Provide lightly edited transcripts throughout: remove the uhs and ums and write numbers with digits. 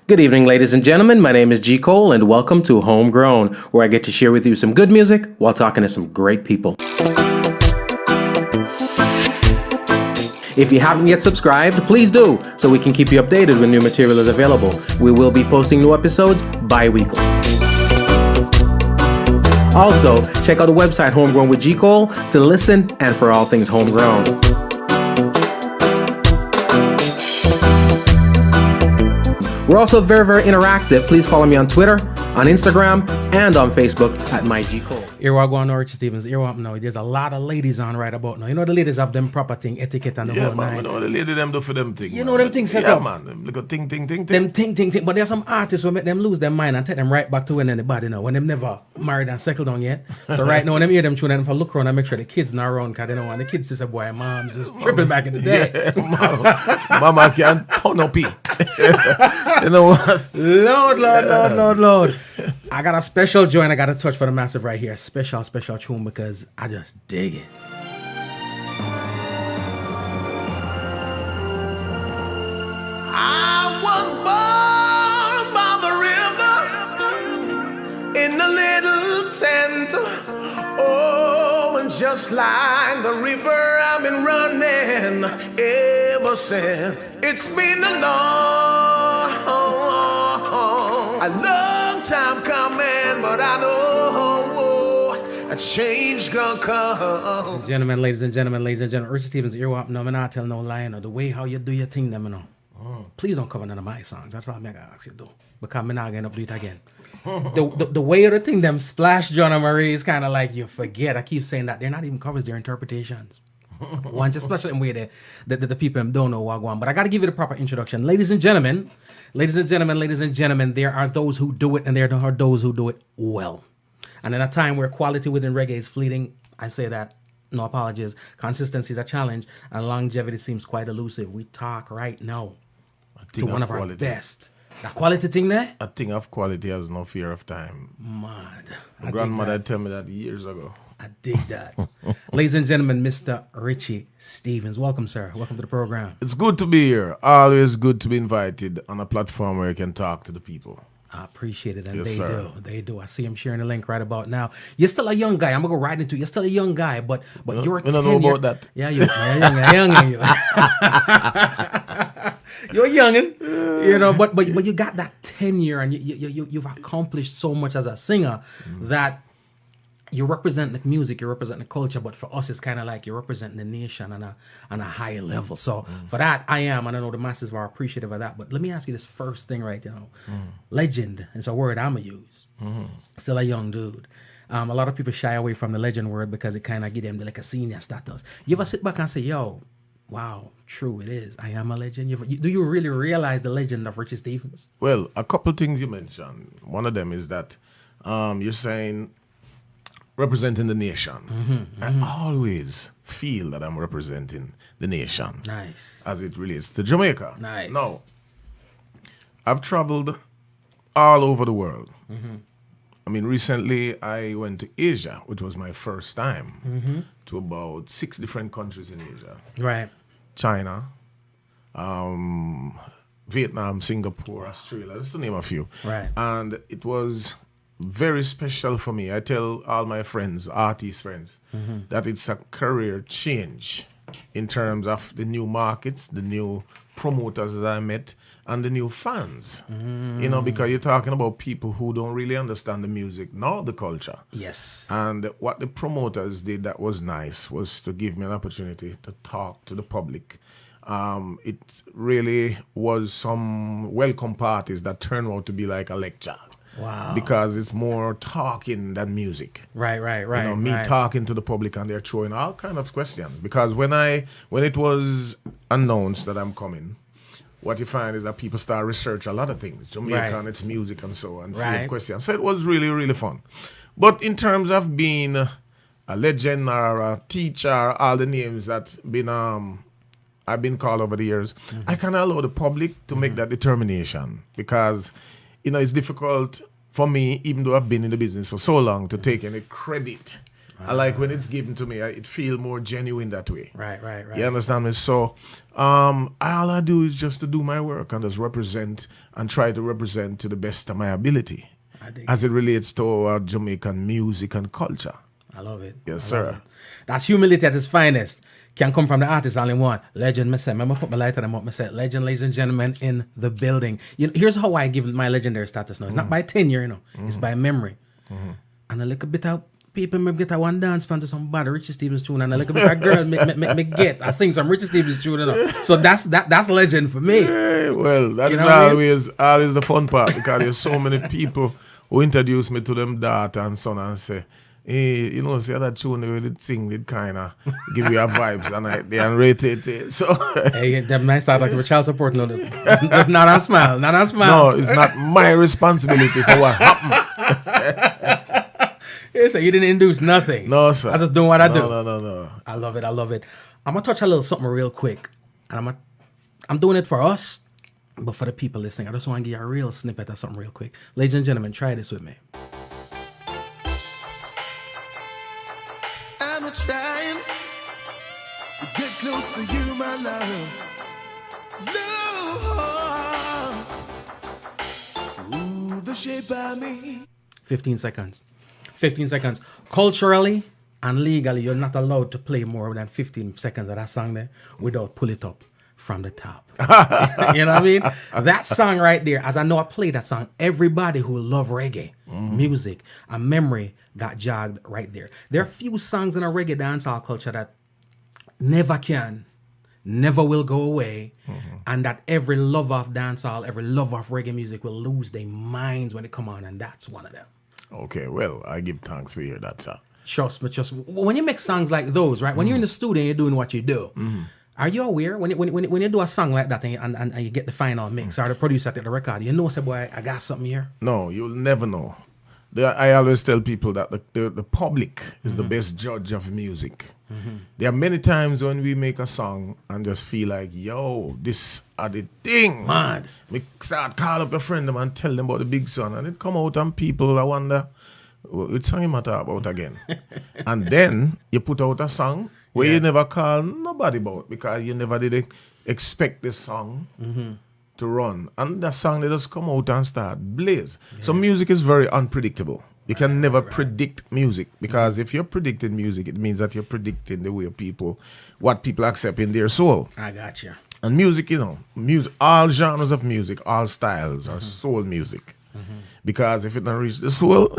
Good evening, ladies and gentlemen. My name is G. Cole, and welcome to Homegrown, where I get to share with you some good music while talking to some great people. If you haven't yet subscribed, please do, so we can keep you updated when new material is available. We will be posting new episodes bi-weekly. Also, check out the website Homegrown with G. Cole to listen and for all things homegrown. We're also very interactive. Please follow me on Twitter, on Instagram, and on Facebook at MyGCole. Here we go on Richie Stephens. Here we now. There's a lot of ladies on right about now. You know the ladies have them proper thing, etiquette and the whole nine. You know the lady them do for them things. You know them things set up. Yeah, man. Them little ting. Them ting. But there's some artists who make them lose their mind and take them right back to when they're bad, you know, when them never married and settled down yet. So right now, when them hear them tune and if I look around and make sure the kids not around, because they know when the kids say, boy, mom's just tripping back in the day. Yeah, mama can't turn up. You know what? Lord. I got a special joint I got to touch for the massive right here. Special tune because I just dig it. I was born by the river in a little tent. Oh, and just like the river, I've been running ever since. It's been a long time coming, but I know a change gonna come. Ladies and gentlemen, Richie Stephens, earwop, no, I'm not telling no lie, no. The way how you do your thing, them, you know. Please don't cover none of my songs. That's all I'm gonna ask you to do. Because I'm not gonna do it again. the way of the thing, them splash John and Marie is kind of like you forget. I keep saying that they're not even covers, they're interpretations. Once, especially in the way the people don't know what going. But I got to give you the proper introduction. Ladies and gentlemen, there are those who do it and there are those who do it well. And in a time where quality within reggae is fleeting, I say that, no apologies, consistency is a challenge and longevity seems quite elusive. We talk right now to one of our best. That quality thing there? A thing of quality has no fear of time. Mad. My grandmother told me that years ago. I dig that. Ladies and gentlemen, Mr. Richie Stephens. Welcome, sir. Welcome to the program. It's good to be here. Always good to be invited on a platform where you can talk to the people. I appreciate it, and yes, they do. I see him sharing the link right about now. You're still a young guy. I'm gonna go right into it. You're still a young guy, but you're 10 don't know about that. Yeah, you're young. You're a youngin', you know. But you got that tenure, and you've accomplished so much as a singer that. You represent the music, you represent the culture, but for us, it's kind of like you're representing the nation on a higher level. So for that, I am, and I know the masses are appreciative of that. But let me ask you this first thing right now. Legend, it's a word I'm going to use. Still a young dude. A lot of people shy away from the legend word because it kind of give them like a senior status. You ever sit back and say, yo, wow, true, it is. I am a legend. Do you really realize the legend of Richie Stephens? Well, a couple things you mentioned. One of them is that you're saying... representing the nation. I always feel that I'm representing the nation. Nice. As it relates to Jamaica. Nice. Now, I've traveled all over the world. I mean, recently I went to Asia, which was my first time, to about 6 different countries in Asia. Right. China, Vietnam, Singapore, Australia, just to name a few. Right. And it was... very special for me. I tell all my friends, artist friends, that it's a career change in terms of the new markets, the new promoters that I met, and the new fans. You know, because you're talking about people who don't really understand the music nor the culture. Yes. And what the promoters did that was nice was to give me an opportunity to talk to the public. It really was some welcome parties that turned out to be like a lecture. Wow. Because it's more talking than music. Right. You know, me talking to the public and they're throwing all kind of questions. Because when it was announced that I'm coming, what you find is that people start research a lot of things, Jamaica and its music and so on, same questions. So it was really, really fun. But in terms of being a legend or a teacher, all the names that's been I've been called over the years, I can allow the public to make that determination because you know, it's difficult for me, even though I've been in the business for so long, to take any credit I like when it's given to me. It feel more genuine that way. Right. You understand me? So, all I do is just to do my work and just represent and try to represent to the best of my ability as it relates to our Jamaican music and culture. I love it. Yes, sir. That's humility at its finest. Can come from the artist only one. Legend, me say. I'm going to put my light on them up. Me say, legend, ladies and gentlemen, in the building. You know, here's how I give my legendary status now. It's not by tenure, you know. It's by memory. And a little bit of people may get a one dance pan to some bad Richie Stephens tune, and a little bit of girl me get. I sing some Richie Stephens tune, you know. So that's legend for me. Yeah, well, that You is know what I mean? always the fun part, because there's so many people who introduce me to them daughter and son and say, hey, you know, see that tune they did sing, it kind of give you a vibes, and they rate it. So Hey, that might start like a child support. No, that's not a smile. Not a smile. no, it's not my responsibility for what happened. So you didn't induce nothing. No, sir. I just doing what I do. No. I love it. I'm gonna touch a little something real quick, and I'm doing it for us, but for the people listening, I just want to give you a real snippet of something real quick. Ladies and gentlemen, try this with me. I'm trying to get close to you, my love. Love. Ooh, the shape of me. 15 seconds. 15 seconds. Culturally and legally, you're not allowed to play more than 15 seconds of that song there without pull it up from the top. You know what I mean? That song right there, as I know I play that song, everybody who love reggae music, a memory got jogged right there. There are few songs in a reggae dancehall culture that never will go away, and that every lover of dancehall, every lover of reggae music will lose their minds when it come on, and that's one of them. Okay, well, I give thanks for hear that, sir. Trust me. When you make songs like those, right? When you're in the studio and you're doing what you do, are you aware when you do a song like that and you get the final mix or the producer take the record, you know, say, boy, I got something here? No, you'll never know. I always tell people that the public is the best judge of music. There are many times when we make a song and just feel like, yo, this are the thing. Mad. We start call up a friend them and tell them about the big song, and it come out and people I wonder, what song you matter about again? And then you put out a song where you never call nobody about, because you never did expect this song to run. And that song, they just come out and start blaze. So music is very unpredictable. You can never predict music, because if you're predicting music, it means that you're predicting the way what people accept in their soul. I got you. And music, you know, all genres of music, all styles are soul music. Because if it don't reach the soul,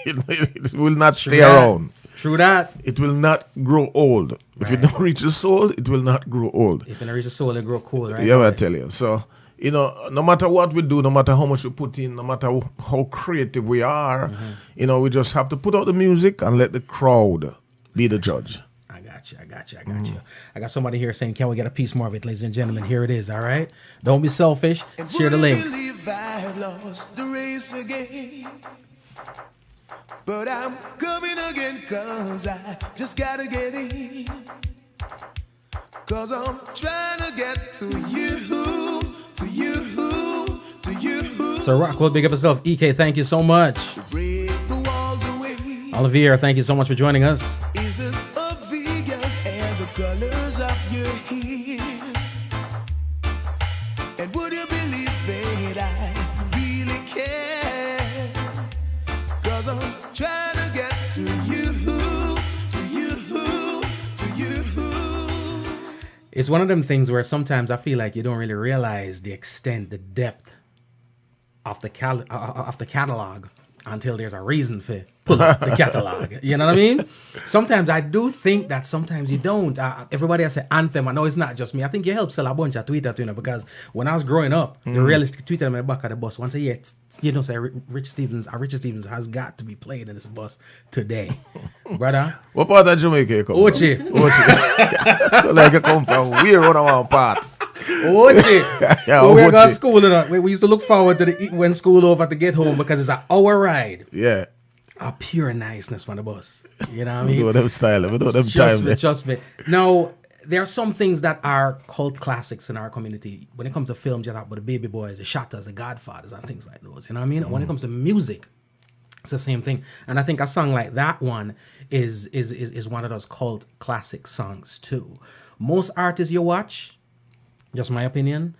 it will not stay around. True that. It will not grow old. If it don't reach the soul, it will not grow old. If it don't reach the soul, it grow cool, right? Yeah, I tell you. So, you know, no matter what we do, no matter how much we put in, no matter how creative we are, you know, we just have to put out the music and let the crowd be the judge. I got you. I got somebody here saying, can we get a piece more of it, ladies and gentlemen? Here it is, all right? Don't be selfish. Share the link. Believe I've lost the race again, but I'm coming again, cause I just gotta get in, cause I'm trying to get to you. So Rockwell, big up yourself. EK, thank you so much. Break the walls away. Olivier, thank you so much for joining us. Is as obvious as the colors of your hair. And would you believe that I really care? Cause I'm trying to get to you. It's one of them things where sometimes I feel like you don't really realize the extent, the depth of the catalog until there's a reason for pull up the catalog. You know what I mean? Sometimes I do think that sometimes you don't. Everybody has an anthem. I know it's not just me. I think you help sell a bunch of Twitter to, you know, because when I was growing up, the realistic Twitter in my back of the bus, once a year, you know, say Richie Stephens has got to be played in this bus today. Brother? What part of Jamaica you come from? Ochi. So like you come from we're on our part. Ochi. Yeah, Well, we Ochi. got school, you know. We used to look forward to when school over to get home, because it's an hour ride. Yeah. A pure niceness from the bus. You know what I We mean? do them style, we do them time. Trust me. Now, there are some things that are cult classics in our community. When it comes to films, you talk about the Baby Boys, the Shatters, the Godfathers, and things like those. You know what I mean? When it comes to music, It's the same thing. And I think a song like that one is one of those cult classic songs too. Most artists you watch, just my opinion,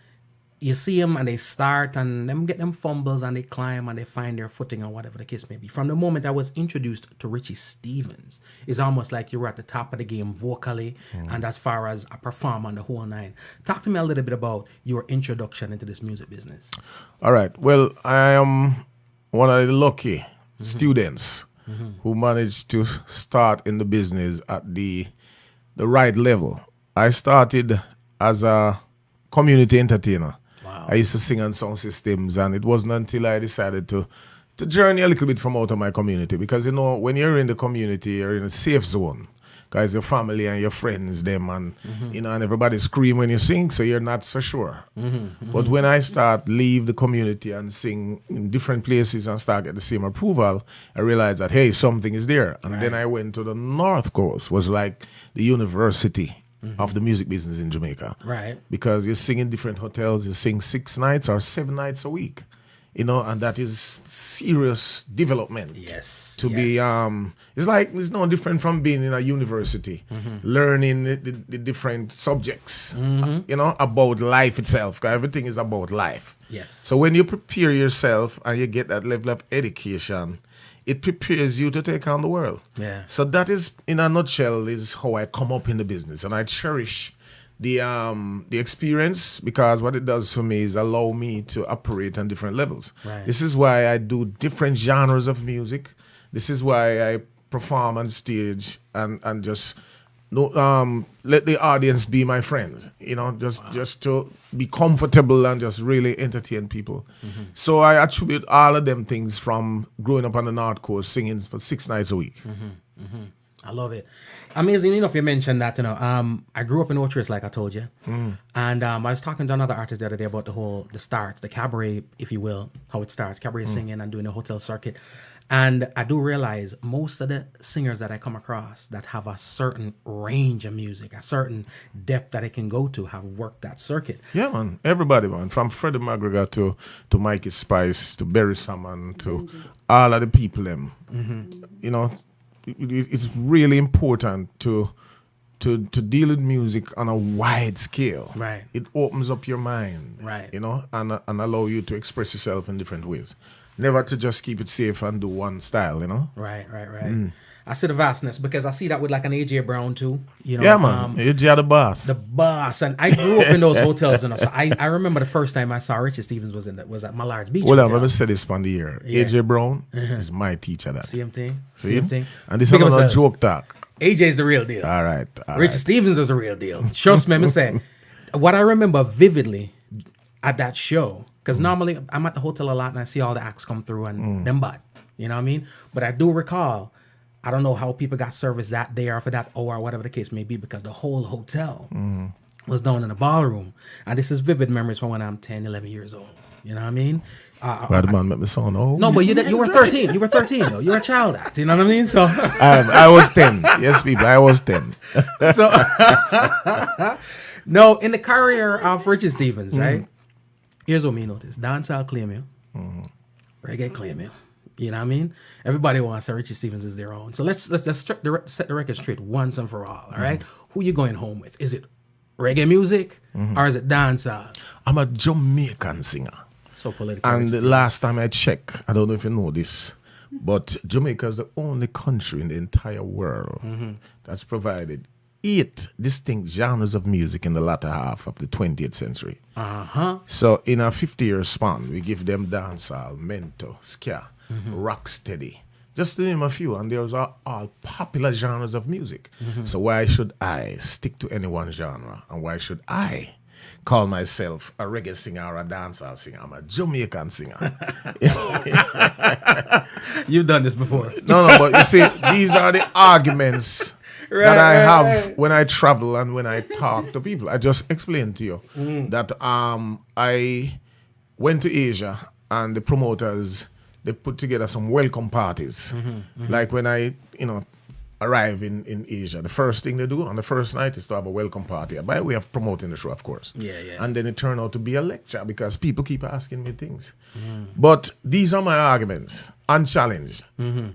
you see them and they start and them get them fumbles and they climb and they find their footing or whatever the case may be. From the moment I was introduced to Richie Stephens, it's almost like you were at the top of the game vocally and as far as a performer on the whole nine. Talk to me a little bit about your introduction into this music business. All right. Well, I am one of the lucky students who managed to start in the business at the right level. I started as a community entertainer. Wow. I used to sing on sound systems, and it wasn't until I decided to journey a little bit from out of my community, because you know when you're in the community, you're in a safe zone, because your family and your friends, them, and you know, and everybody scream when you sing, so you're not so sure. But when I start leave the community and sing in different places and start get the same approval, I realized that hey, something is there. And then I went to the North Coast, was like the university of the music business in Jamaica. Right. Because you sing in different hotels, you sing 6 nights or 7 nights a week. You know, and that is serious development. Yes. To be it's like it's no different from being in a university, learning the different subjects, you know, about life itself. 'Cause everything is about life. Yes. So when you prepare yourself and you get that level of education, it prepares you to take on the world. Yeah. So that is, in a nutshell, is how I come up in the business, and I cherish the experience, because what it does for me is allow me to operate on different levels. Right. This is why I do different genres of music. This is why I perform on stage and just let the audience be my friends. You know, just to be comfortable and just really entertain people. So I attribute all of them things from growing up on the North Coast, singing for 6 nights a week. I love it. Amazing enough you mentioned that, you know, I grew up in Oasis, like I told you. And I was talking to another artist the other day about the cabaret, if you will, how it starts, cabaret singing and doing the hotel circuit. And I do realize most of the singers that I come across that have a certain range of music, a certain depth that I can go to, have worked that circuit. Yeah, man. Everybody, man. From Freddie McGregor to Mikey Spice to Barry Salmon to all of the people, them. You know, it's really important to deal with music on a wide scale. Right. It opens up your mind. Right. You know, and allow you to express yourself in different ways. Never to just keep it safe and do one style, you know? Right. I see the vastness, because I see that with like an AJ Brown too. You know, Yeah, man. AJ the boss. The boss. And I grew up in those hotels, you know. So I remember the first time I saw Richie Stephens was at Mallard's Beach. Well, I'm Hotel. going to say this from the year. Yeah. AJ Brown is my teacher. That. Same thing. See? Same thing. And this is Big up not a yourself. joke talk. AJ's the real deal. All right. Richie Stephens is a real deal. Trust me, I'm saying. What I remember vividly at that show, because normally I'm at the hotel a lot and I see all the acts come through and them bad. You know what I mean? But I do recall, I don't know how people got service that day or for that hour or whatever the case may be, because the whole hotel was down in the ballroom. And this is vivid memories from when I'm 10, 11 years old. You know what I mean? Why the man make me sound old? No, but you were 13. You were 13 though. You were a child act. You know what I mean? So I was 10. Yes, people, I was 10. So no, in the career of Richie Stephens, right? Here's what me noticed: dancehall claim you, reggae claim you. You know what I mean? Everybody wants that Richie Stephens is their own. So let's set the record straight once and for all. All right, who you going home with? Is it reggae music or is it dancehall? I'm a Jamaican singer. So political. And the last time I checked, I don't know if you know this, but Jamaica is the only country in the entire world that's provided 8 distinct genres of music in the latter half of the 20th century. So in a 50-year span, we give them dancehall, mento, ska, rocksteady, just to name a few, and those are all popular genres of music. So why should I stick to any one genre, and why should I call myself a reggae singer or a dancehall singer? I'm a Jamaican singer. You've done this before. No, but you see, these are the arguments that I have when I travel and when I talk to people. I just explained to you that I went to Asia and the promoters, they put together some welcome parties. Like when I, arrive in Asia, the first thing they do on the first night is to have a welcome party. By way of promoting the show, of course. Yeah. And then it turned out to be a lecture because people keep asking me things. But these are my arguments, unchallenged,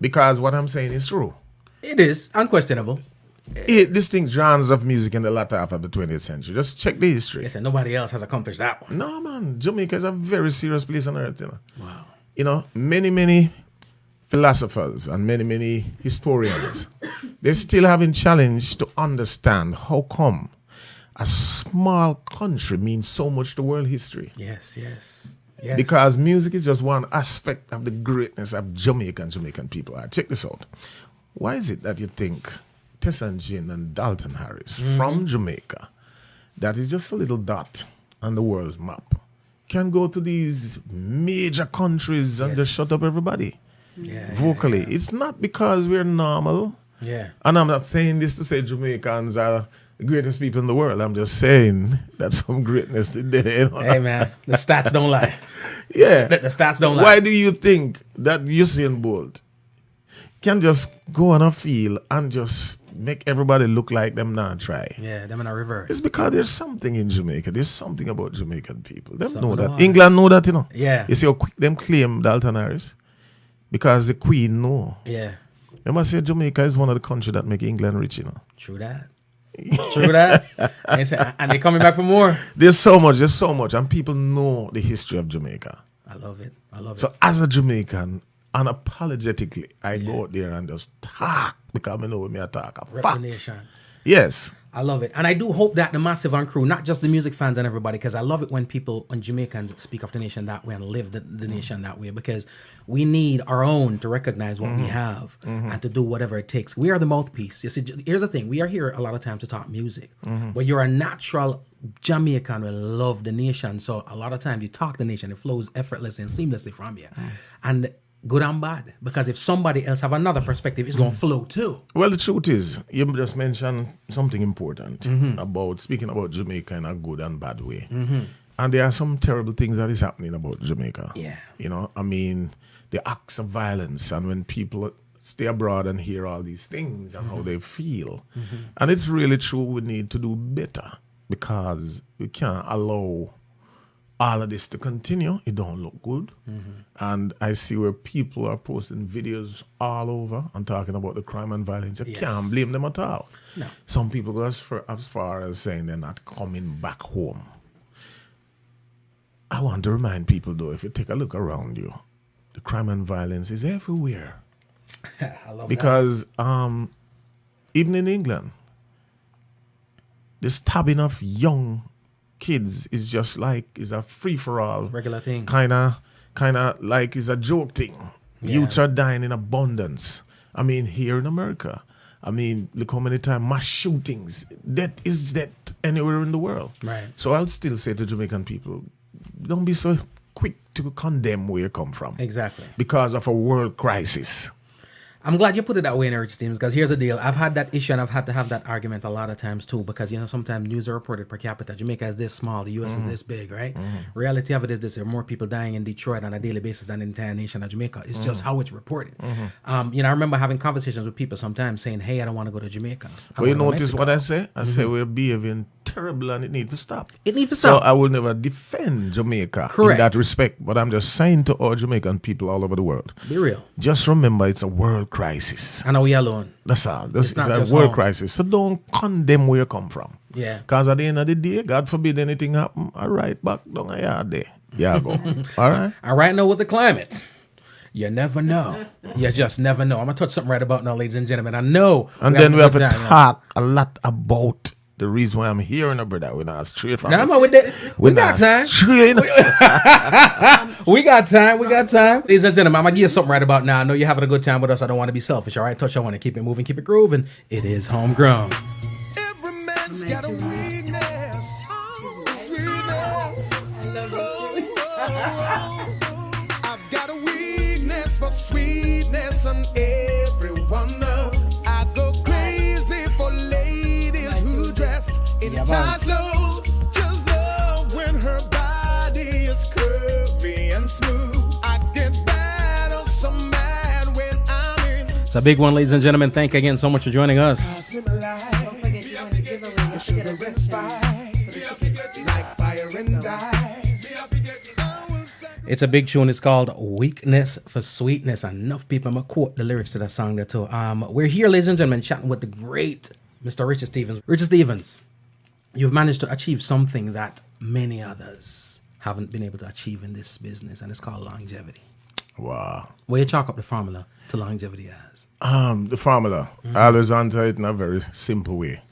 because what I'm saying is true. It is unquestionable. This thing, genres of music in the latter half of the 20th century. Just check the history. Listen, nobody else has accomplished that one. No, man. Jamaica is a very serious place on earth, you know. Wow. You know, many philosophers and many historians, they're still having challenge to understand how come a small country means so much to world history. Yes. Because music is just one aspect of the greatness of Jamaican people. Check this out. Why is it that you think Tessanne Jean and Dalton Harris from Jamaica, that is just a little dot on the world's map, can go to these major countries and just shut up everybody vocally? Yeah. It's not because we're normal. Yeah. And I'm not saying this to say Jamaicans are the greatest people in the world. I'm just saying that some greatness today. You know? Hey, man, the stats don't lie. Yeah. The stats don't lie. Why do you think that Usain Bolt can just go on a field and just make everybody look like them not try? Yeah, them in a reverse. It's because there's something in Jamaica. There's something about Jamaican people. Them Something know that. about England know that, you know. Yeah. You see how quick them claim Dalton Harris? Because the Queen know. Yeah. They must say Jamaica is one of the countries that make England rich, you know. True that. True that. And they're coming back for more. There's so much. And people know the history of Jamaica. I love it. So as a Jamaican, unapologetically, I go out there and just talk because I know what I talk. Facts. Yes. I love it. And I do hope that the Massive and crew, not just the music fans and everybody, because I love it when Jamaicans speak of the nation that way and live the nation that way, because we need our own to recognize what we have and to do whatever it takes. We are the mouthpiece. You see, here's the thing. We are here a lot of times to talk music, but you're a natural Jamaican who love the nation. So a lot of times you talk the nation, it flows effortlessly and seamlessly from you. And good and bad, because if somebody else have another perspective, it's going to flow too. Well, the truth is, you just mentioned something important about speaking about Jamaica in a good and bad way. And there are some terrible things that is happening about Jamaica. Yeah. You know, I mean, the acts of violence, and when people stay abroad and hear all these things and how they feel. And it's really true, we need to do better, because we can't allow all of this to continue. It don't look good. And I see where people are posting videos all over and talking about the crime and violence. You can't blame them at all. No. Some people go as far as saying they're not coming back home. I want to remind people, though, if you take a look around you, the crime and violence is everywhere. I love because even in England, the stabbing of young kids is just like, is a free-for-all. Regular thing. Kind of like is a joke thing. Yeah. Youths are dying in abundance. I mean, here in America, I mean, look how many times mass shootings. That anywhere in the world. Right. So I'll still say to Jamaican people, don't be so quick to condemn where you come from. Exactly. Because of a world crisis. I'm glad you put it that way in Richie Stephens, because here's the deal. I've had that issue and I've had to have that argument a lot of times too, because, you know, sometimes news are reported per capita. Jamaica is this small, the U.S. is this big, right? Reality of it is this: there are more people dying in Detroit on a daily basis than in the entire nation of Jamaica. It's just how it's reported. You know, I remember having conversations with people sometimes saying, hey, I don't want to go to Jamaica. Well, you notice what I say? I say we're behaving terrible and it needs to stop. It needs to stop. So I will never defend Jamaica Correct. in that respect, but I'm just saying to all Jamaican people all over the world, be real. Just remember it's a world crisis. I know we alone. That's all. It's not a just world home. crisis. So don't condemn where you come from. Yeah. Because at the end of the day, God forbid anything happen, all right, back down a yard there. Yeah, go. All right? All right, now with the climate. You never know. You just never know. I'm going to touch something right about now, ladies and gentlemen. I know. And then we have to talk a lot about the reason why I'm here in a brother. We're not straight from Now, we got time. Straight. We got time. Ladies and gentlemen, I'm going to give you something right about now. I know you're having a good time with us. I don't want to be selfish, all right? Touch, I want to keep it moving, keep it grooving. It is Homegrown. Every man's got a weakness. Sweetness. I've got a weakness for sweetness, and everyone knows I go crazy for ladies who dress in tight clothes. Just love when her body is curvy and smooth. I get bad or so mad when I'm in It's a big one, ladies and gentlemen. Thank you again so much for joining us. Don't forget you want to give away. Don't forget a It's a big tune. It's called Weakness for Sweetness. Enough people, I'm going to quote the lyrics to that song there too. We're here, ladies and gentlemen, chatting with the great Mr. Richie Stephens. Richie Stephens, you've managed to achieve something that many others haven't been able to achieve in this business, and it's called longevity. Wow. Where you chalk up the formula to longevity as? The formula. I always answer it in a very simple way.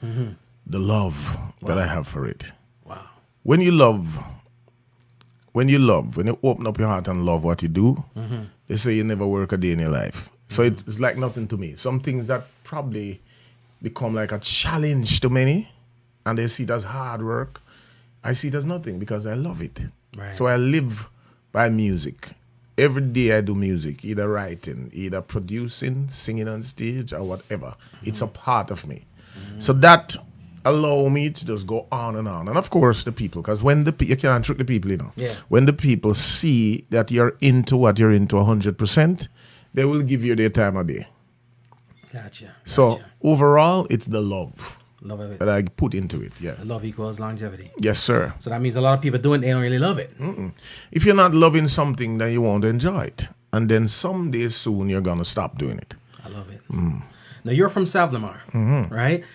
The love that I have for it. Wow. When you open up your heart and love what you do, they say you never work a day in your life. So it's like nothing to me. Some things that probably become like a challenge to many, and they see it as hard work, I see it as nothing because I love it. Right. So I live by music. Every day I do music, either writing, either producing, singing on stage, or whatever. It's a part of me. So that allow me to just go on. And of course, the people, because when you can't trick the people, you know. Yeah. When the people see that you're into what you're into 100%, they will give you their time of day. Gotcha. So overall, it's the love Love of it. that I put into it. Yeah. Love equals longevity. Yes, sir. So that means a lot of people doing it, they don't really love it. If you're not loving something, then you won't enjoy it. And then someday soon, you're going to stop doing it. I love it. Now you're from South Lamar, right?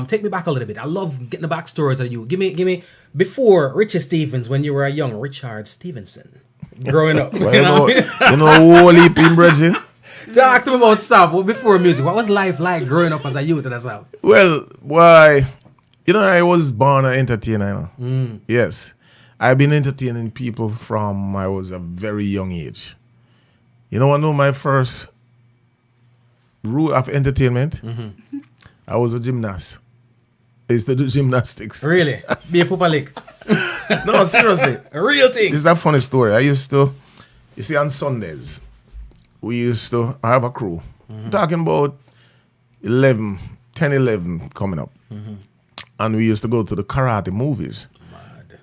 Take me back a little bit. I love getting the backstories of you. Give me before Richie Stephens, when you were a young Richard Stevenson, growing up. Well, you know, whole heap in Bridget. Talk to me about South. Well, before music, what was life like growing up as a youth in the South? Well, why? You know, I was born an entertainer. You know? Yes. I've been entertaining people from I was a very young age. You know, I know my first rule of entertainment. I was a gymnast. I used to do gymnastics. Really? Be a Papa Lick. No, seriously. A real thing. This is a funny story. I used to, you see, on Sundays, we used to have a crew. Talking about 10, 11 coming up. And we used to go to the karate movies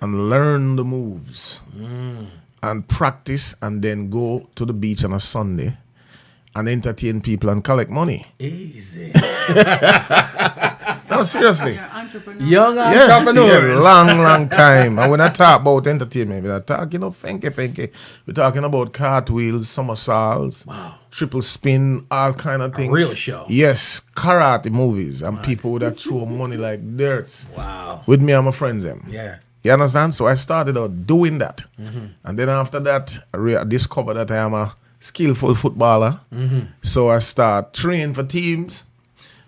and learn the moves and practice and then go to the beach on a Sunday and entertain people and collect money. Easy. No, seriously. Young entrepreneurs. Yeah, long time. And when I talk about entertainment, we're not talking funky. We're talking about cartwheels, somersaults, triple spin, all kind of things. A real show. Yes, karate movies. And people would have throw money like dirt. Wow. With me and my friends. Yeah. You understand? So I started out doing that. And then after that, I discovered that I am a skillful footballer. So I start training for teams.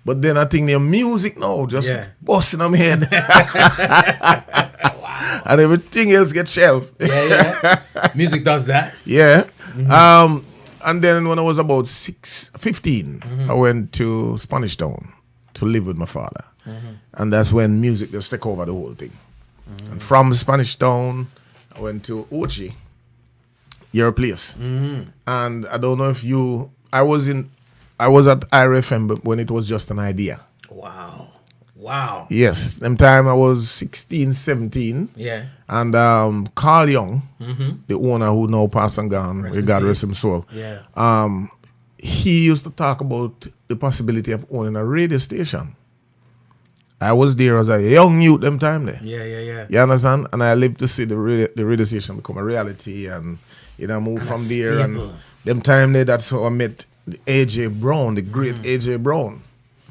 But then I think the music now just busting on my head. And everything else gets shelved. Yeah. Music does that. Yeah. And then when I was about 15, I went to Spanish Town to live with my father. And that's when music just took over the whole thing. And from Spanish Town, I went to Ochi, your place. And I don't know if I was at IRFM when it was just an idea. Wow. Yes. Them time I was 16, 17. Yeah. And Carl Young, the owner who now passed and gone, Rest in God peace. rest his soul. Yeah. He used to talk about the possibility of owning a radio station. I was there as a young youth them time there. Yeah. You understand? And I lived to see the radio station become a reality and move from there. And them time there, that's how I met AJ Brown, the great AJ Brown.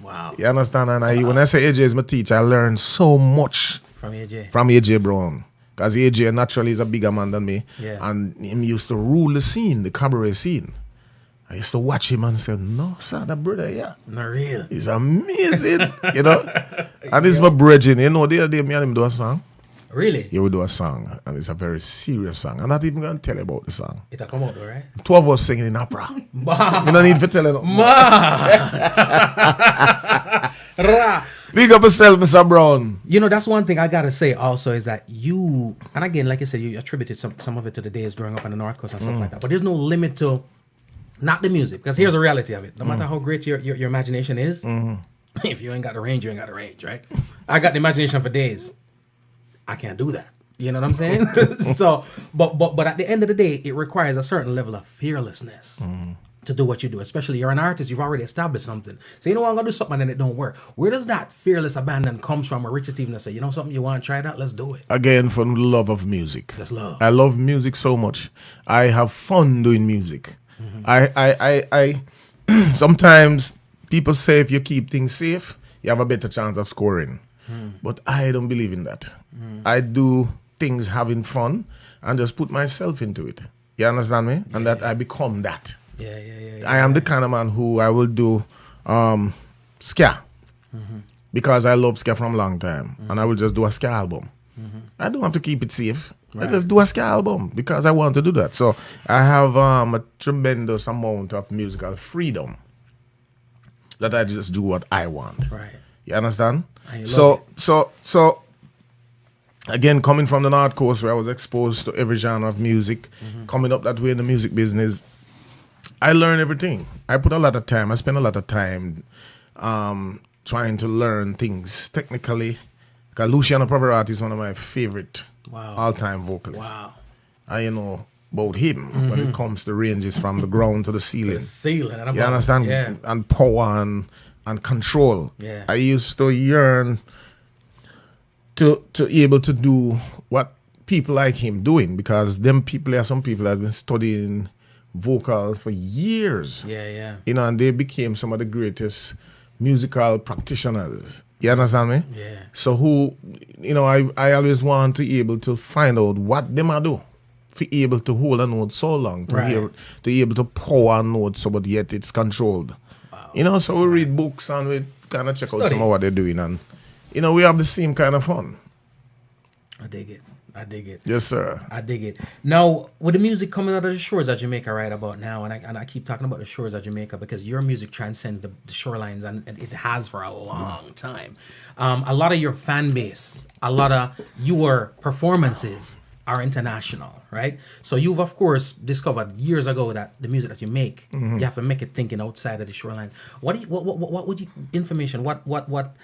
Wow. You understand? And when I say AJ is my teacher, I learned so much From AJ. from AJ Brown. Because AJ naturally is a bigger man than me. Yeah. And him used to rule the scene, the cabaret scene. I used to watch him and say, no, sir, that brother, yeah. Not real. He's amazing, And this is my brethren, the other day me and him do a song. Really? Yeah, we do a song, and it's a very serious song. I'm not even going to tell you about the song. It'll come out though, right? 12 of us singing in opera. Bah. You don't need to tell you nothing. Ra. Big up yourself, Mr. Brown. You know, that's one thing I gotta say also is that you, and again, like you said, you attributed some of it to the days growing up on the North Coast and stuff like that. But there's no limit to not the music, because here's the reality of it. No matter how great your imagination is, if you ain't got the range, you ain't got the range, right? I got the imagination for days. I can't do that. You know what I'm saying? So, but at the end of the day, it requires a certain level of fearlessness to do what you do, especially you're an artist, you've already established something. So you know what, I'm gonna do something and it don't work. Where does that fearless abandon comes from? Where Richie Stephens say, you know something, you want to try that, let's do it. Again, from the love of music. That's love. I love music so much. I have fun doing music. I sometimes people say if you keep things safe, you have a better chance of scoring. But I don't believe in that. I do things having fun and just put myself into it. You understand me? And that I become that. Yeah. I am the kind of man who I will do ska because I love ska from a long time, and I will just do a ska album. I don't have to keep it safe. I just do a ska album because I want to do that. So I have a tremendous amount of musical freedom that I just do what I want. Right. You understand? And you So love again, coming from the North Coast where I was exposed to every genre of music, coming up that way in the music business, I learn everything. I put a lot of time. I spend a lot of time trying to learn things technically. Because Luciano Pavarotti is one of my favorite all-time vocalists. Wow. I know about him when it comes to ranges from the ground to the ceiling. Ceiling. And You understand? Yeah. And power and control. Yeah. I used to yearn to able to do what people like him doing, because them people are some people that have been studying vocals for years. Yeah. You know, and they became some of the greatest musical practitioners. You understand me? Yeah. So I always want to be able to find out what them are do. To be able to hold a note so long, to be able to pour a note so but yet it's controlled. Wow. You know, so we read books and we kind of check out some of what they're doing, and you know, we have the same kind of fun. I dig it. Yes, sir. I dig it. Now, with the music coming out of the shores of Jamaica right about now, and I keep talking about the shores of Jamaica because your music transcends the shorelines, and it has for a long time. A lot of your fan base, a lot of your performances are international, right? So you've, of course, discovered years ago that the music that you make, you have to make it thinking outside of the shoreline. What would you, information, what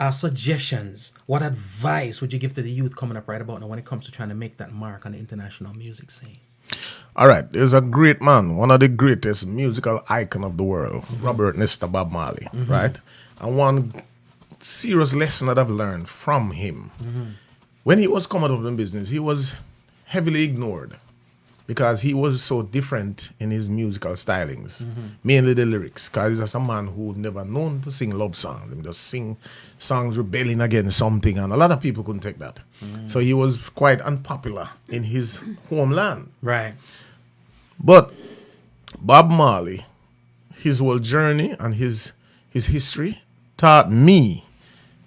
suggestions, what advice would you give to the youth coming up right about now when it comes to trying to make that mark on the international music scene? All right, there's a great man, one of the greatest musical icon of the world, Robert Nesta Bob Marley, right? And one serious lesson that I've learned from him, when he was coming up in business, he was heavily ignored because he was so different in his musical stylings, mainly the lyrics, because he's just a man who never known to sing love songs. He just sing songs rebelling against something, and a lot of people couldn't take that. So he was quite unpopular in his homeland. Right. But Bob Marley, his whole journey and his history taught me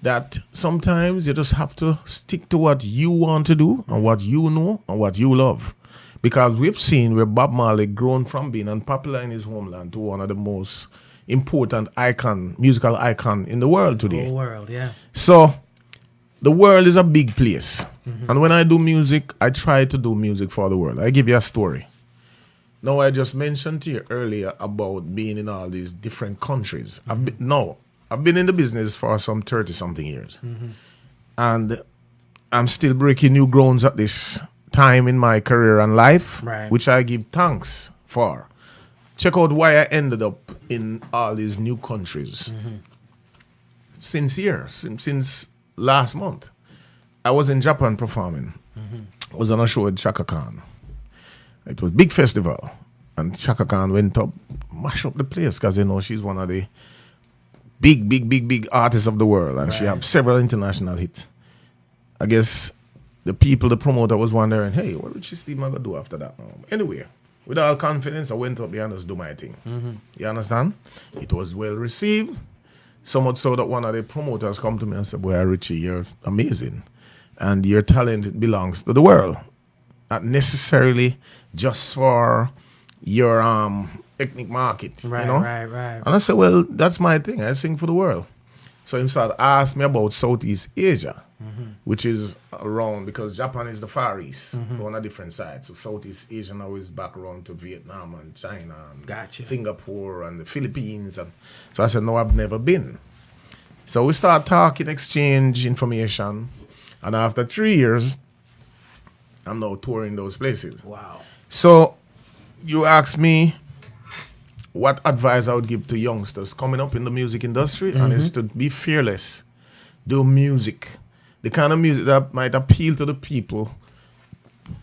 that sometimes you just have to stick to what you want to do and what you know and what you love. Because we've seen where Bob Marley grown from being unpopular in his homeland to one of the most important musical icon in the world today. The whole world, yeah. So the world is a big place. And when I do music, I try to do music for the world. I give you a story. Now, I just mentioned to you earlier about being in all these different countries. I've been in the business for some 30-something years. And I'm still breaking new grounds at this time in my career and life, which I give thanks for. Check out why I ended up in all these new countries. Since last month. I was in Japan performing. I was on a show with Chaka Khan. It was a big festival. And Chaka Khan went up, mashed up the place, because you know she's one of the big artists of the world, and she has several international hits. I guess the promoter was wondering, hey, what Richie Stephens going to do after that? Anyway, with all confidence, I went up there and just do my thing. You understand? It was well received, so much so that one of the promoters come to me and said, boy, Richie, you're amazing, and your talent belongs to the world, not necessarily just for your ethnic market, Right. And I said, well, that's my thing. I sing for the world. So he started asking me about Southeast Asia, which is around, because Japan is the Far East, on a different side. So Southeast Asia now is back around to Vietnam and China and Singapore and the Philippines. And so I said, no, I've never been. So we start talking, exchange information. And after 3 years, I'm now touring those places. Wow. So you ask me, what advice I would give to youngsters coming up in the music industry, and is to be fearless. Do music. The kind of music that might appeal to the people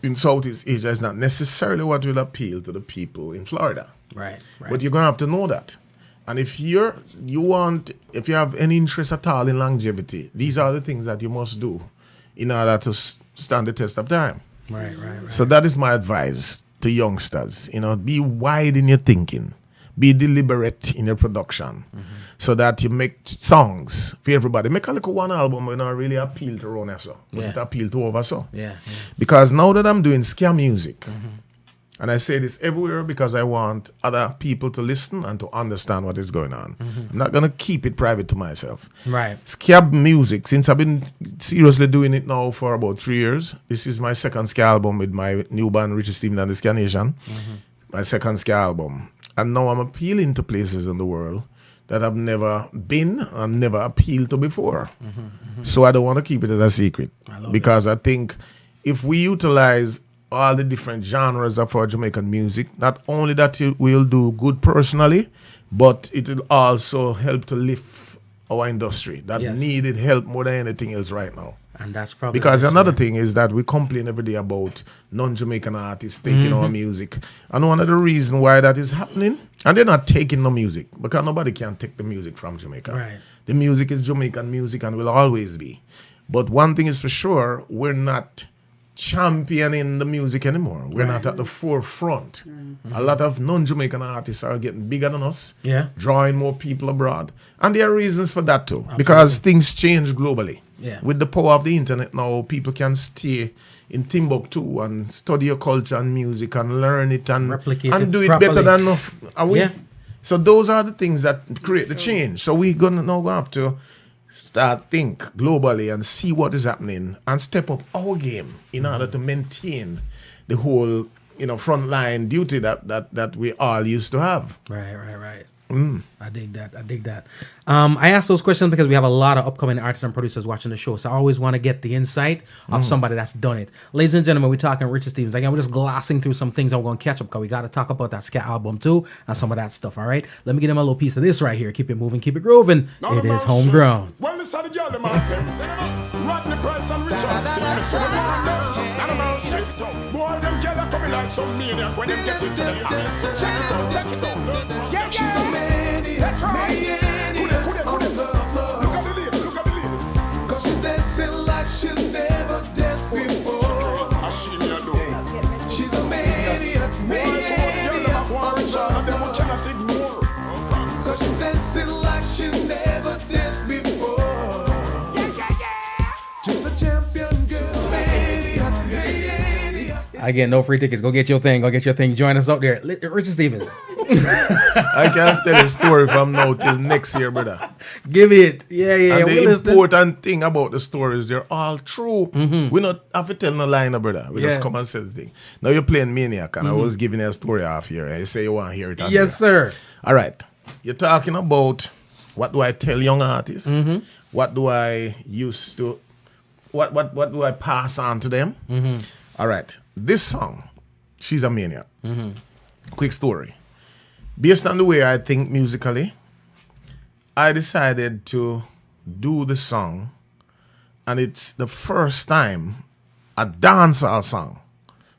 in Southeast Asia is not necessarily what will appeal to the people in Florida. Right. But you're going to have to know that. And if you have any interest at all in longevity, these are the things that you must do in order to stand the test of time. Right. So that is my advice to youngsters. Be wide in your thinking. Be deliberate in your production. So that you make songs for everybody. Make a little one album when I really appeal to Rona, so. But it appeal to over, so. Yeah. Because now that I'm doing ska music, and I say this everywhere because I want other people to listen and to understand what is going on. I'm not going to keep it private to myself. Right. Ska music, since I've been seriously doing it now for about 3 years, this is my second ska album with my new band, Richie Stephens and the Ska Nation. My second ska album. And now I'm appealing to places in the world that I've never been and never appealed to before. So I don't want to keep it as a secret. Because I think if we utilize all the different genres of our Jamaican music, not only that it will do good personally, but it will also help to lift our industry that needed help more than anything else right now. And that's probably because another thing is that we complain every day about non-Jamaican artists taking our music. And one of the reasons why that is happening, and they're not taking the music, because nobody can take the music from Jamaica. Right. The music is Jamaican music and will always be. But one thing is for sure, we're not championing the music anymore. We're not at the forefront. A lot of non-Jamaican artists are getting bigger than us, drawing more people abroad. And there are reasons for that too, because things change globally. With the power of the internet now, people can stay in Timbuktu and study your culture and music and learn it and replicate and it do it properly. better than enough. So those are the things that create the change. So we're gonna now have to start think globally and see what is happening and step up our game in order to maintain the whole frontline duty that we all used to have. Right. I dig that. I ask those questions because we have a lot of upcoming artists and producers watching the show, so I always want to get the insight of somebody that's done it. Ladies and gentlemen, we're talking Richie Stephens. Again, we're just glossing through some things that we're going to catch up because we got to talk about that ska album too and some of that stuff, all right? Let me get him a little piece of this right here. Keep it moving, keep it grooving. It is Homegrown. Well, this are the girl, them out there. Rodney Price and Richard Stephens. So them on them. And I'm out straight it up. Boy, them girl are coming like some maniac when them get into the house. Check it out. Yeah, she's a maniac. That's right. Look at the lady. Cause she's dancing like she's never danced before. She's a maniac. Cause she's dancing like she's never danced before. Just a champion girl, maniac. Again, no free tickets. Go get your thing. Join us out there. Richie Stephens. I can't tell a story from now till next year, brother. Give it. Yeah. And the important thing about the stories, they're all true. We not have to tell no lie, no, brother. We just come and say the thing. Now you're playing Maniac, and I was giving you a story off here, and you say you want to hear it. Yes, sir. All right. You're talking about what do I tell young artists? What do I used to... What do I pass on to them? All right. This song, She's a Maniac. Quick story. Based on the way I think musically, I decided to do the song, and it's the first time a dancehall song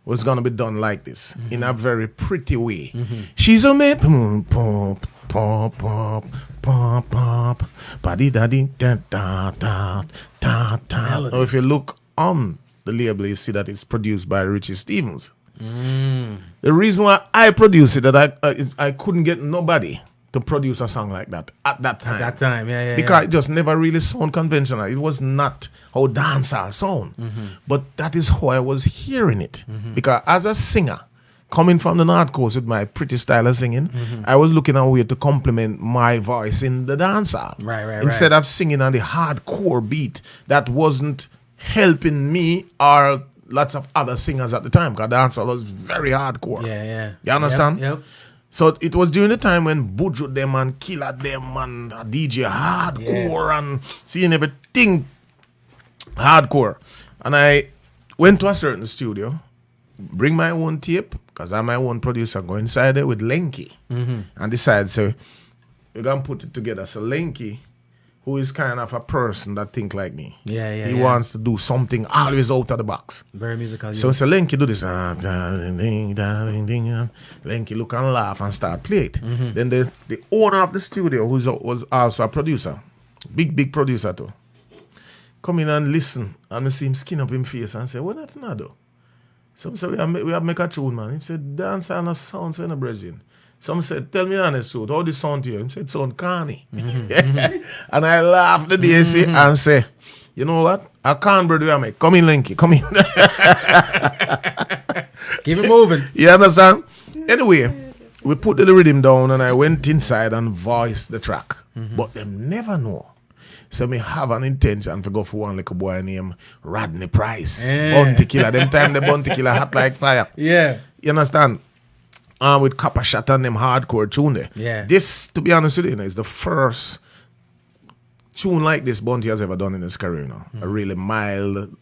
was going to be done like this, in a very pretty way. She's a man, pop, pop, pop, pop, pop, da da da da da da. Now, if you look on the label, you see that it's produced by Richie Stephens. The reason why I produced it, that I couldn't get nobody to produce a song like that at that time. Because it just never really sound conventional. It was not how dancehall sound. But that is how I was hearing it. Because as a singer, coming from the North Coast with my pretty style of singing, I was looking at a way to complement my voice in the dancehall. Instead of singing on the hardcore beat that wasn't helping me or lots of other singers at the time, because dancehall was very hardcore. You understand? Yep. So it was during the time when Buju them and Killer them and DJ hardcore and seeing everything hardcore. And I went to a certain studio, bring my own tape, because I'm my own producer, go inside there with Lenky and decide, so we're going to put it together. So Lenky, who is kind of a person that think like me. He wants to do something always out of the box. Very musical. So Lenky do this. Lenky look and laugh and start play it. Then the owner of the studio, who was also a producer, big producer too, come in and listen, and we see him skin up him face and say, what that's not do? Some say, we have make a tune, man. He said, dance and a sound, so in a bridging. Some said, tell me honest truth, how this sound to you? He said, sound corny. And I laughed the day and say, you know what? I can't brother I make. Come in, Lenky, come in. Keep it moving. You understand? Anyway, we put the rhythm down and I went inside and voiced the track. But them never know. So me have an intention to go for one little boy named Rodney Price. Bounty Killer. Them time the Bounty Killer hot like fire. Yeah. You understand? With Copper Shot and them hardcore tune there. Yeah. This, to be honest with you, is the first tune like this Bounty has ever done in his career. A really mild,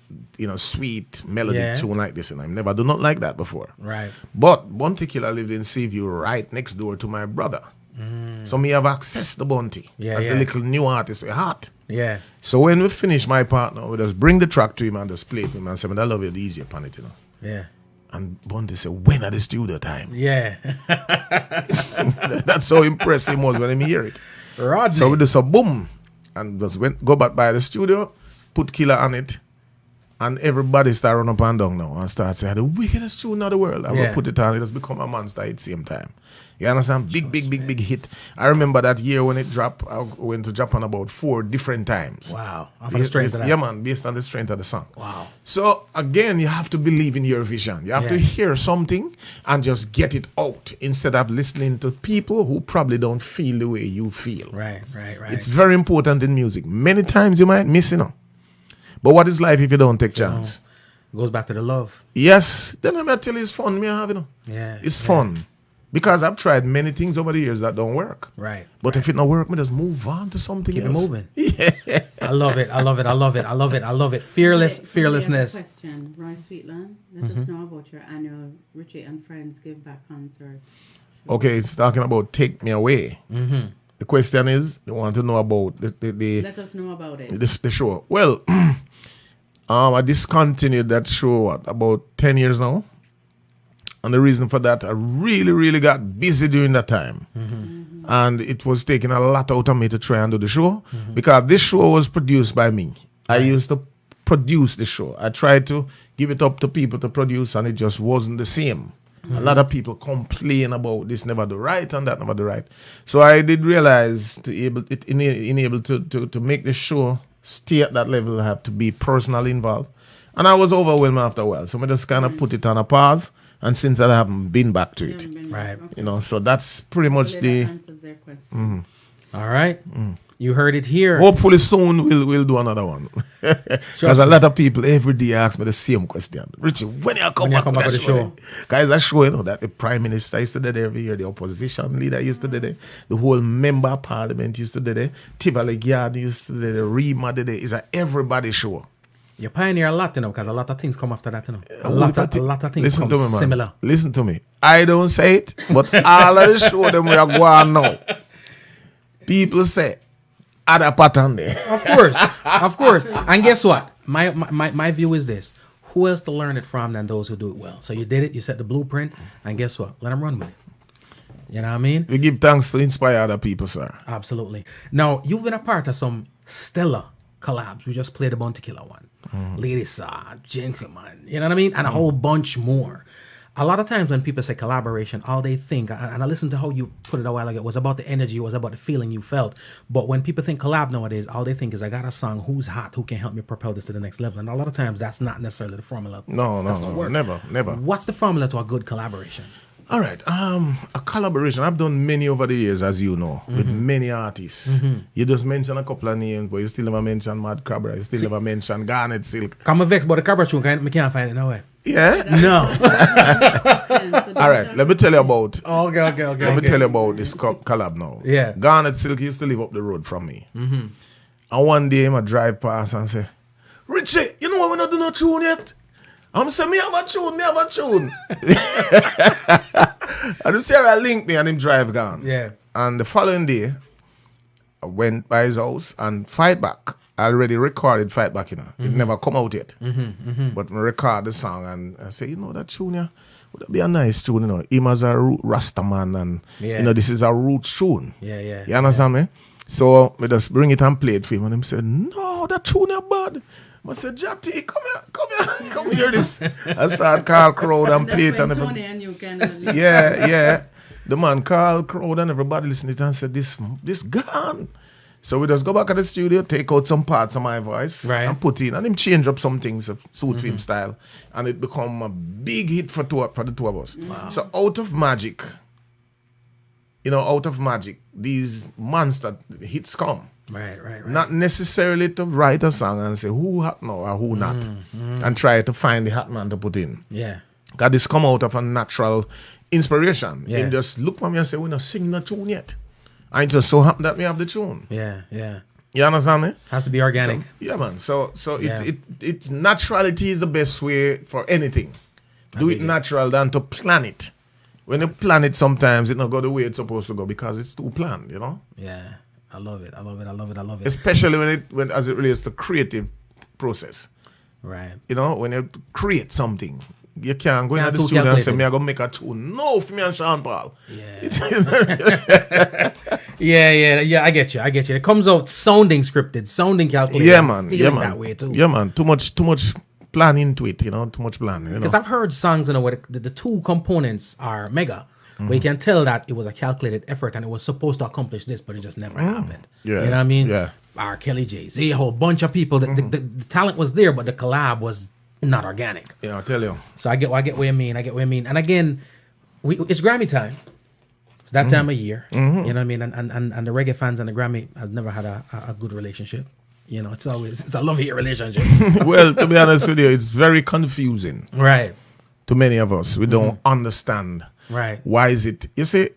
sweet melody tune like this. And I've never done nothing like that before. Right. But Bounty Killer lived in Seaview right next door to my brother. So me have access to Bounty as a little new artist with heart. Yeah. So when we finish my partner, we just bring the track to him and just play it to him and say, I love you DJ upon it, Yeah. And Bounty said, when at the studio time? Yeah. That's how impressive he was when he hear it. Rodney. So we just a boom and just go back by the studio, put Killer on it, and everybody start run up and down now and start saying the wickedest tune in the world. And we put it on, it has become a monster at the same time. You understand? Big hit. I remember that year when it dropped, I went to Japan about 4 different times. Wow. Off of the strength of that. Yeah, man, based on the strength of the song. Wow. So, again, you have to believe in your vision. You have to hear something and just get it out instead of listening to people who probably don't feel the way you feel. Right. It's very important in music. Many times you might miss, But what is life if you don't take chance? It goes back to the love. Yes. Then I'm going to tell you it's fun, me have, Yeah. It's fun. Because I've tried many things over the years that don't work. Right. But if it don't work, me just move on to something Keep else. it moving. Yeah. I love it. Fearlessness. Question, Roy Sweetland. Let us know about your annual Richie and Friends Give Back concert. Okay, it's talking about Take Me Away. The question is, they want to know about the Let us know about it. the show. Well, I discontinued that show, about 10 years now. And the reason for that, I really got busy during that time. And it was taking a lot out of me to try and do the show. Because this show was produced by me. I used to produce the show. I tried to give it up to people to produce, and it just wasn't the same. A lot of people complain about this never do right and that never do right. So I did realize to enable to make the show stay at that level, I have to be personally involved. And I was overwhelmed after a while. So I just kind of put it on a pause. And since I haven't been back to it, Right. Okay. So that's pretty much That the. answers their question. All right. You heard it here. Hopefully soon we'll do another one. Because a lot of people every day ask me the same question. Richie, when you come back with the show? Guys, I show that the Prime Minister used to do it every year, the opposition leader used to do it, the whole member of Parliament used to do it, Tivoli Gyad used to do it, Rima did it. It's an everybody show. You pioneer a lot, because a lot of things come after that, A lot of things come similar. Listen to me. I don't say it, but all of the show them we are going now. People say, other pattern there. Of course. And guess what? My view is this. Who else to learn it from than those who do it well? So you did it, you set the blueprint, and guess what? Let them run with it. You know what I mean? We give thanks to inspire other people, sir. Absolutely. Now, you've been a part of some stellar collabs. We just played the Bounty Killer one. Ladies, Gentleman. You know what I mean? And a whole bunch more. A lot of times when people say collaboration, all they think, and I listened to how you put it a while ago, was about the energy, was about the feeling you felt. But when people think collab nowadays, all they think is, I got a song, who's hot, who can help me propel this to the next level. And a lot of times that's not necessarily the formula. No, never. What's the formula to a good collaboration? All right. A collaboration. I've done many over the years, as you know, with many artists. You just mentioned a couple of names, but you still never mentioned Mad Cabra. You still never mentioned Garnet Silk. Come vex, but the Cabra tune, I can't find it nowhere. Yeah? No. All right. Let me tell you about. Okay. Let me tell you about this collab now. Yeah. Garnet Silk used to live up the road from me. And one day I drive past and say, Richie, you know what, we're not doing no tune yet? I'm saying, me have a tune. And the Sarah linked me and him drive gone. Yeah. And the following day, I went by his house and Fight Back. I already recorded Fight Back, you know. It never come out yet. But I record the song and I say, you know, that tune, yeah, would that be a nice tune, you know. Him as a root Rasta man and, you know, this is a root tune. Yeah. You understand me? So we just bring it and play it for him. And him said, no, that tune is bad. I said, Jatty, come here, this. I start call crowd and play it. And Tony and you can yeah. The man called crowd and everybody listened to it and said, this gone. So we just go back to the studio, take out some parts of my voice and put in, and him change up some things to suit film style. And it become a big hit for the two of us. Wow. So out of magic, these monster hits come. Right. Not necessarily to write a song and say who hot now or who not. And try to find the hot man to put in. Yeah. Because this come out of a natural inspiration. Yeah. And just look at me and say, we're not singing the tune yet. And it just so happen that we have the tune. Yeah. You understand me? Has to be organic. Yeah, man. So it's naturality is the best way for anything. Do it natural than to plan it. When you plan it, sometimes it not go the way it's supposed to go because it's too planned, you know? Yeah. I love it. Especially when as it relates to creative process. Right. You know, when you create something, you can't go into the studio and say, me I gonna make a tune. No, for me and Sean Paul. Yeah. Yeah, I get you. It comes out sounding scripted, sounding calculated. Yeah, man. That way too. Yeah, man. Too much plan into it, you know, too much plan. Because I've heard songs, you know, where the two components are mega. Where you can tell that it was a calculated effort and it was supposed to accomplish this, but it just never happened. Yeah. You know what I mean? Yeah. R. Kelly, Jay-Z, a whole bunch of people. The talent was there, but the collab was not organic. Yeah, I'll tell you. So I get what you mean. And again, it's Grammy time. It's that time of year. You know what I mean? And the reggae fans and the Grammy have never had a good relationship. You know, it's a love-hate relationship. Well, to be honest with you, it's very confusing. Right. To many of us. We don't understand. Right. Why is it? You see,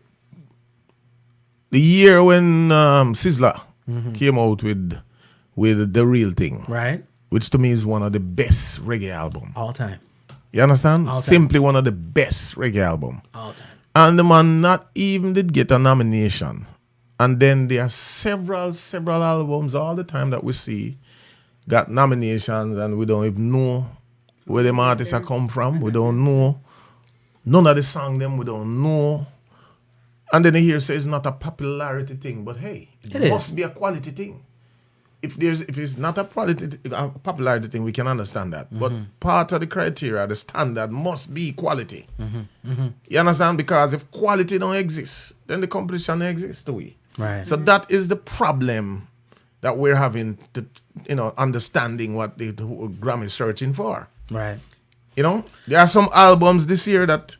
the year when Sizzla came out with The Real Thing. Right. Which to me is one of the best reggae album. All time. You understand? All time. Simply one of the best reggae album. All time. And the man not even did get a nomination. And then there are several albums all the time that we see got nominations and we don't even know where them artists are come from. We don't know. None of the song them we don't know. And then you say it's not a popularity thing, but hey, it must be a quality thing. If it's not a popularity thing, we can understand that. But part of the criteria, the standard must be quality. You understand? Because if quality don't exist, then the competition exists, do we? Right. So that is the problem that we're having to, understanding what the Grammy is searching for. Right. You know, there are some albums this year that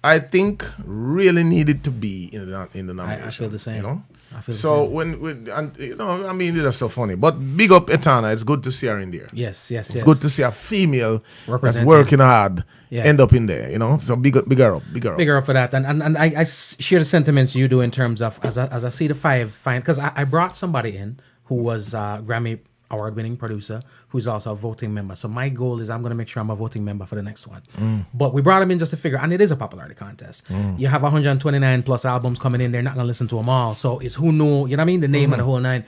I think really needed to be in the nomination. I feel the same. You know? I feel so the same. when it's so funny. But big up Etana, it's good to see her in there. Yes. It's good to see a female that's Representing. working hard Yeah. end up in there, you know. So big her up. Big her up for that. And I share the sentiments you do in terms of as I see the five because I brought somebody in who was Grammy award-winning producer who's also a voting member. So my goal is I'm going to make sure I'm a voting member for the next one. But we brought him in just to figure, and it is a popularity contest. You have 129 plus albums coming in. They're not going to listen to them all. So it's who know, you know what I mean? The name of the whole nine.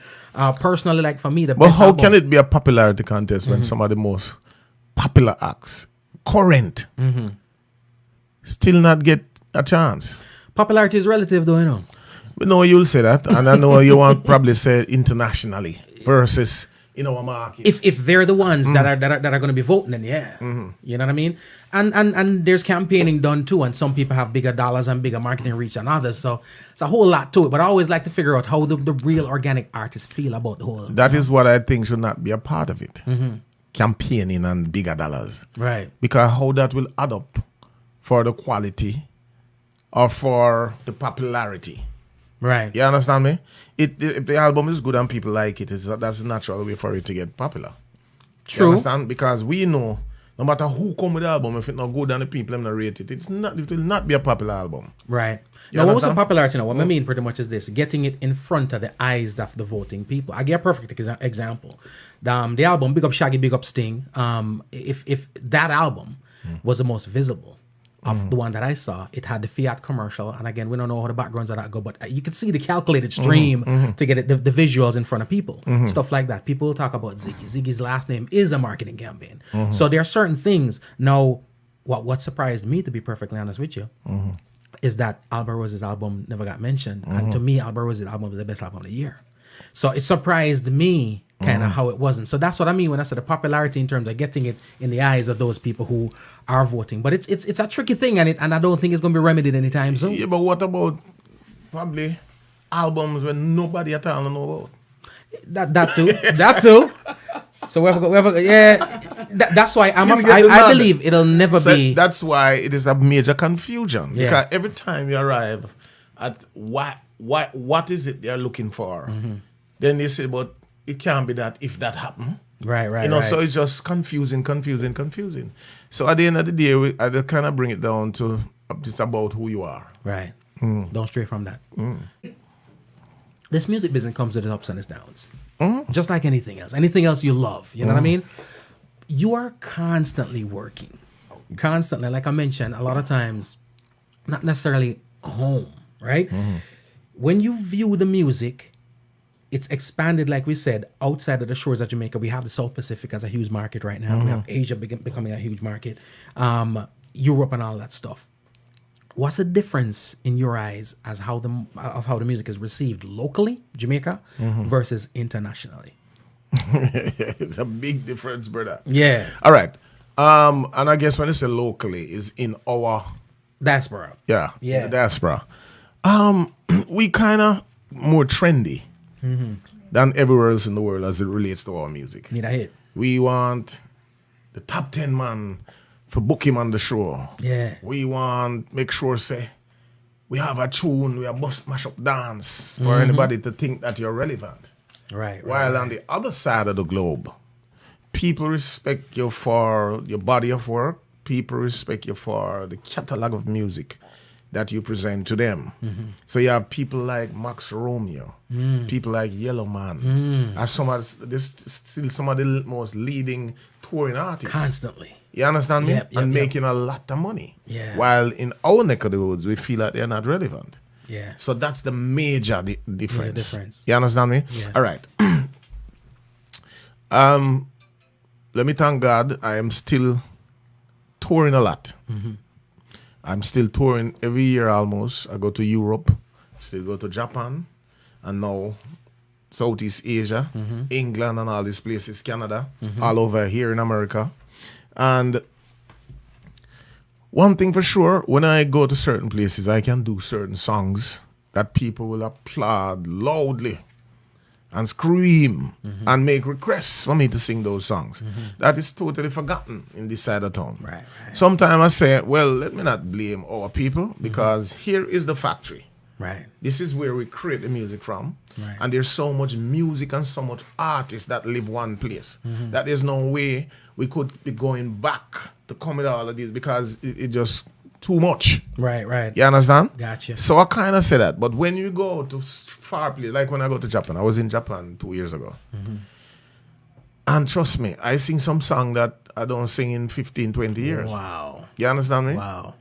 Personally, like for me, But how can it be a popularity contest when some of the most popular acts, current, still not get a chance? Popularity is relative though, you know. But no, you'll say that. And I know you want probably say internationally versus in our market. If they're the ones that are going to be voting, then you know what I mean. And there's campaigning done too, and some people have bigger dollars and bigger marketing reach than others. So it's a whole lot to it. But I always like to figure out how the real organic artists feel about the whole. That is what I think should not be a part of it. Campaigning and bigger dollars, right? Because how that will add up for the quality or for the popularity. Right. You understand me? If the album is good and people like it, that's a natural way for it to get popular. True. You understand? Because we know No matter who come with the album, if it not good and the people them not rate it, it will not be a popular album. Right. You Now, what was the understand? popularity? Now, what I mean pretty much is this: getting it in front of the eyes of the voting people. I give a perfect example. The album, Big Up Shaggy, Big Up Sting. If that album was the most visible of the one that I saw, it had the Fiat commercial, and again, we don't know how the backgrounds of that go, but you could see the calculated stream to get it, the visuals in front of people, stuff like that. People will talk about Ziggy. Ziggy's last name is a marketing campaign, so there are certain things. Now, what surprised me, to be perfectly honest with you, is that Albert Rose's album never got mentioned, and to me, Albert Rose's album was the best album of the year. So it surprised me kind of how it wasn't. So that's what I mean when I said the popularity in terms of getting it in the eyes of those people who are voting. But it's a tricky thing, and I don't think it's going to be remedied anytime soon. Yeah, but what about probably albums when nobody at all know about? That too. So that's why I believe it'll never be. That's why it is a major confusion. Yeah. Because every time you arrive at what is it they're looking for, then you say, but it can't be that if that happened. Right. You know, right. so it's just confusing. So at the end of the day, I just kind of bring it down to just about who you are. Right. Don't stray from that. This music business comes with its ups and its downs. Just like anything else. Anything else you love. You know what I mean? You are constantly working. Constantly. Like I mentioned, a lot of times, not necessarily home, right? When you view the music, it's expanded, like we said, outside of the shores of Jamaica. We have the South Pacific as a huge market right now. We have Asia becoming a huge market. Europe and all that stuff. What's the difference in your eyes as how the music is received locally, Jamaica, versus internationally? It's a big difference, brother. Yeah. All right. And I guess when I say locally, is in our Diaspora. Yeah. Yeah. Diaspora. We kind of more trendy than everywhere else in the world as it relates to our music. Need a hit. We want the top 10 man for book him on the show. Yeah. We want make sure say we have a tune, we are bust mash up dance for anybody to think that you're relevant. Right. While on the other side of the globe, people respect you for your body of work. People respect you for the catalog of music that you present to them. So you have people like Max Romeo, people like Yellow Man, are still some of the most leading touring artists. Constantly. You understand me? Yep, and making a lot of money. Yeah. While in our neck of the woods, we feel like they're not relevant. Yeah. So that's the major difference. difference. You understand me? Yeah. All right. Let me thank God I am still touring a lot. I'm still touring every year almost. I go to Europe, still go to Japan, and now Southeast Asia, England and all these places, Canada, all over here in America. And one thing for sure, when I go to certain places, I can do certain songs that people will applaud loudly and scream and make requests for me to sing those songs. That is totally forgotten in this side of town. Right. Sometimes I say, well, let me not blame our people because here is the factory. Right. This is where we create the music from. Right. And there's so much music and so much artists that live one place that there's no way we could be going back to come with all of this because it just too much. Right. You understand? Gotcha. So I kind of say that. But when you go to far places, like when I go to Japan, I was in Japan 2 years ago. And trust me, I sing some song that I don't sing in 15, 20 years. Wow. You understand me? Wow.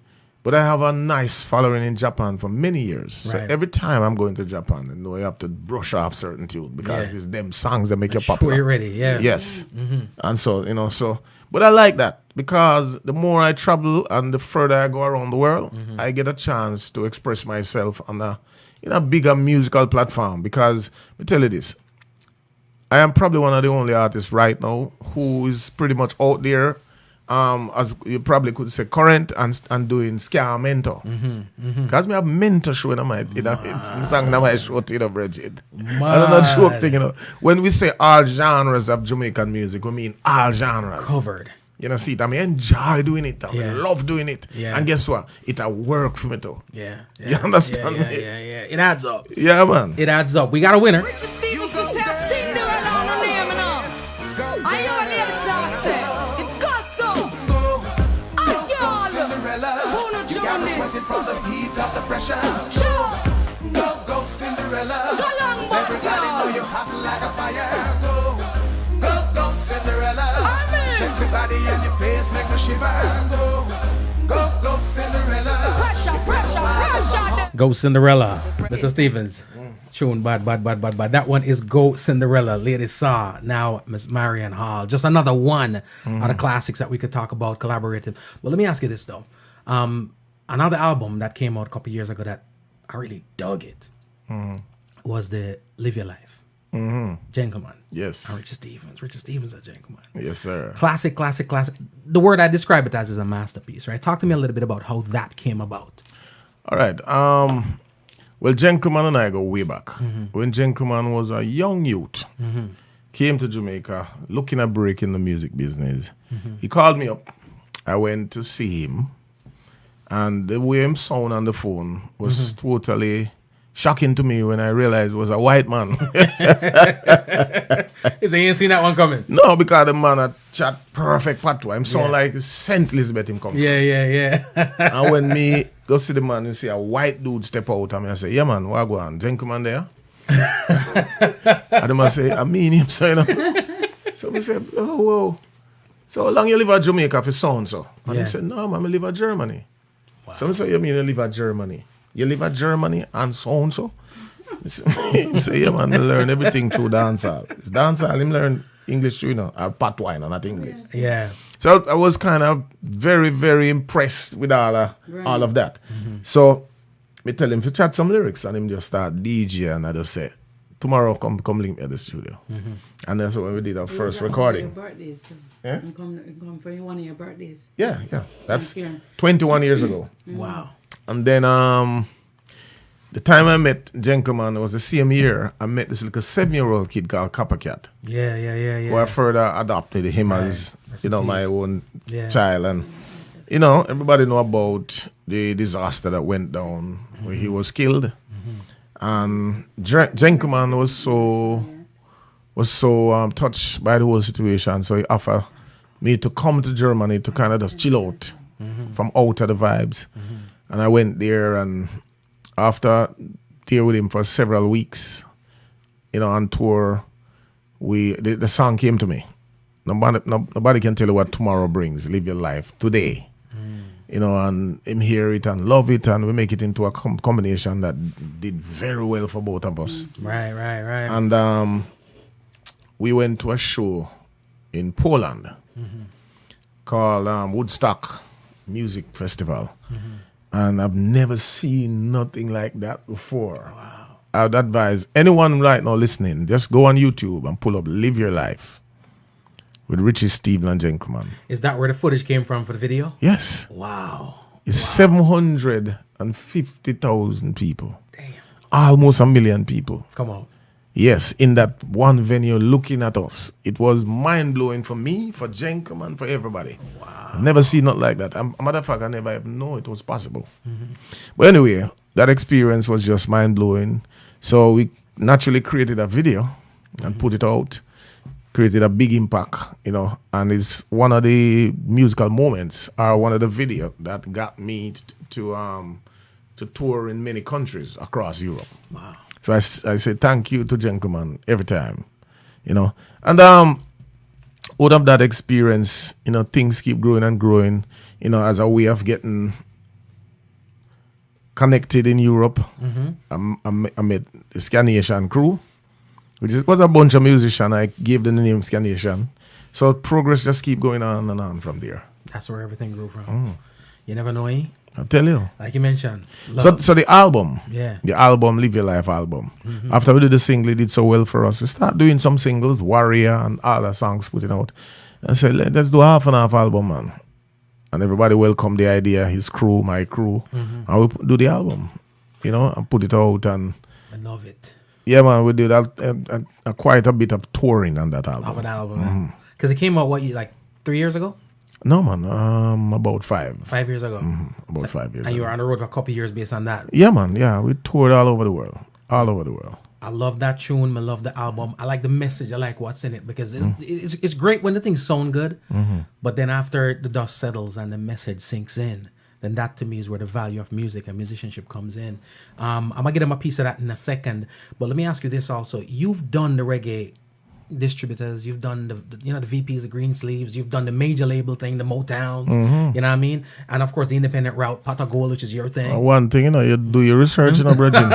But I have a nice following in Japan for many years. So Right. every time I'm going to Japan, I know you have to brush off certain tunes because it's them songs that make you Sure, popular. you're ready. Yeah. Yes. And so, but I like that because the more I travel and the further I go around the world, I get a chance to express myself on a bigger musical platform. Because let me tell you this, I am probably one of the only artists right now who is pretty much out there, as you probably could say, current and doing scare mentor. Because me have mentor show in it's song in my show, Bridget. I don't know joke thing, When we say all genres of Jamaican music, we mean all genres. Covered. You know, see it. I mean, enjoy doing it. I love doing it. Yeah. And guess what? It'll work for me too. Yeah. You understand me? Yeah. It adds up. Yeah, man. It adds up. We got a winner. Richie Stephens said, "Cinderella on the name now." I only have to say, it goes so. hot like a fire. Go, Cinderella. Sexy body and your face make me shiver. Go, Cinderella. Pressure. Go Cinderella, Mr. Stephens. Tune bad. That one is Go Cinderella, latest saw. Now Miss Marian Hall. Just another one of the classics that we could talk about collaborating. But let me ask you this though. Another album that came out a couple years ago that I really dug it was the Live Your Life. Gentleman. Yes. And Richie Stephens. Richie Stephens a gentleman. Yes, sir. Classic. The word I describe it as is a masterpiece, right? Talk to me a little bit about how that came about. All right. Well, Gentleman and I go way back. When Gentleman was a young youth, came to Jamaica looking at breaking the music business. He called me up. I went to see him. And the way him sound on the phone was totally shocking to me when I realized it was a white man. So you ain't seen that one coming? No, because the man had chat perfect patois. Him sound like Saint Elizabeth him come. Yeah. And when me go see the man, you see a white dude step out and me I say, yeah man, what go on? Gentleman there? And the man say, I mean him, so you know. So we say, oh whoa. So how long you live at Jamaica for sound so? And he said, no man, I live at Germany. Wow. So I say, you mean you live at Germany? You live at Germany and so and so? He say, yeah man, I learn everything through dancehall. It's dancehall, him learn English too, you know, or patois, not English. Yeah. So I was kind of very, very impressed with all of that. So me tell him to chat some lyrics and him just start DJ and I just say, tomorrow come link me at the studio. And that's when we did our first recording. Your birthdays. Yeah? Come for one of your birthdays. Yeah. That's 21 years ago. Wow. And then the time I met Gentleman, it was the same year, I met this little 7-year-old kid called Coppercat. Yeah. Who I further adopted him as, Rest you know, in my peace. own Yeah. child. And, you know, everybody know about the disaster that went down where he was killed. And Gentleman was so touched by the whole situation. So he offered me to come to Germany to kind of just chill out from out of the vibes. And I went there, and after there with him for several weeks, you know, on tour, the song came to me. Nobody can tell you what tomorrow brings. Live your life today. You know, and him hear it and love it, and we make it into a combination that did very well for both of us. Right. And we went to a show in Poland called Woodstock Music Festival. And I've never seen nothing like that before. Wow. I would advise anyone right now listening, just go on YouTube and pull up Live Your Life with Richie Stephens and Gentleman. Is that where the footage came from for the video? Yes. Wow. It's 750,000 people. Damn. Almost 1 million people. Come on. Yes, in that one venue looking at us. It was mind-blowing for me, for Gentleman, for everybody. Wow. I've never seen nothing like that. A matter of fact, I never even know it was possible. But anyway, that experience was just mind-blowing. So we naturally created a video and put it out. Created a big impact, you know, and it's one of the musical moments or one of the video that got me to tour in many countries across Europe. Wow. So I say thank you to Gentleman every time, you know. And out of that experience, you know, things keep growing and growing, you know, as a way of getting connected in Europe. I met the Scanation crew, which was a bunch of musicians. I gave them the name Scanation. So progress just keep going on and on from there. That's where everything grew from. You never know, eh? I'll tell you. Like you mentioned. Love. So the album, Yeah. the album, Live Your Life album. After we did the single, it did so well for us. We start doing some singles, Warrior and all the songs putting out. And I said, let's do half and half album, man. And everybody welcomed the idea, his crew, my crew. And we do the album, you know, and put it out. And I love it. yeah, man, we did quite a bit of touring on that album. Of an album, man. Because it came out, like 3 years ago? No, man, about 5. 5 years ago. About 5 years And you ago. were on the road for a couple of years based on that. Yeah, man, yeah. We toured all over the world. All over the world. I love that tune. I love the album. I like the message. I like what's in it because it's great when the things sound good, but then after the dust settles and the message sinks in, then that to me is where the value of music and musicianship comes in. I'm gonna get him a piece of that in a second, but let me ask you this also. You've done the reggae distributors, you've done the VPs, the green sleeves, you've done the major label thing, the Motowns, you know what I mean, and of course the independent route, Pot of Gold, which is your thing. One thing, you do your research, brethren.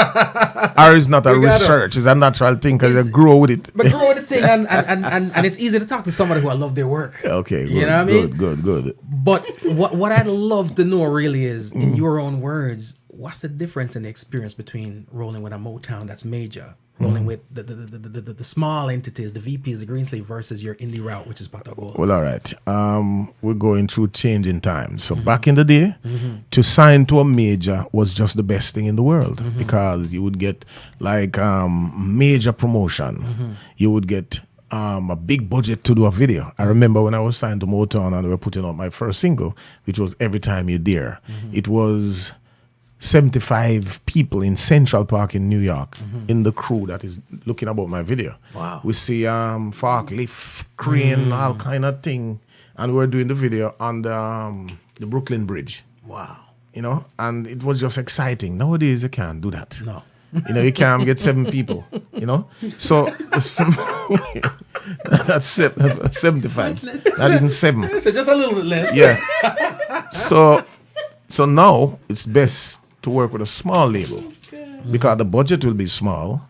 Or it's not a research, it's a natural thing because you grow with it. But grow with the thing, and it's easy to talk to somebody who I love their work. Okay, good, you know what I mean? Good. But what I'd love to know really is, in your own words, what's the difference in the experience between rolling with a Motown that's major, rolling with the small entities, the VPs, the Greensleeve, versus your indie route, which is Pot of Gold? Well, all right. We're going through changing times. So back in the day, to sign to a major was just the best thing in the world because you would get like major promotions. You would get a big budget to do a video. I remember when I was signed to Motown and they were putting out my first single, which was Every Time You're There. It was 75 people in Central Park in New York in the crew that is looking about my video. Wow. We see forklift, crane, all kind of thing, and we're doing the video on the Brooklyn Bridge. Wow. And it was just exciting. Nowadays you can't do that. No. You can't get 7 people, So that's 75. Not even 7. So just a little bit less. Yeah. So now it's best to work with a small label because the budget will be small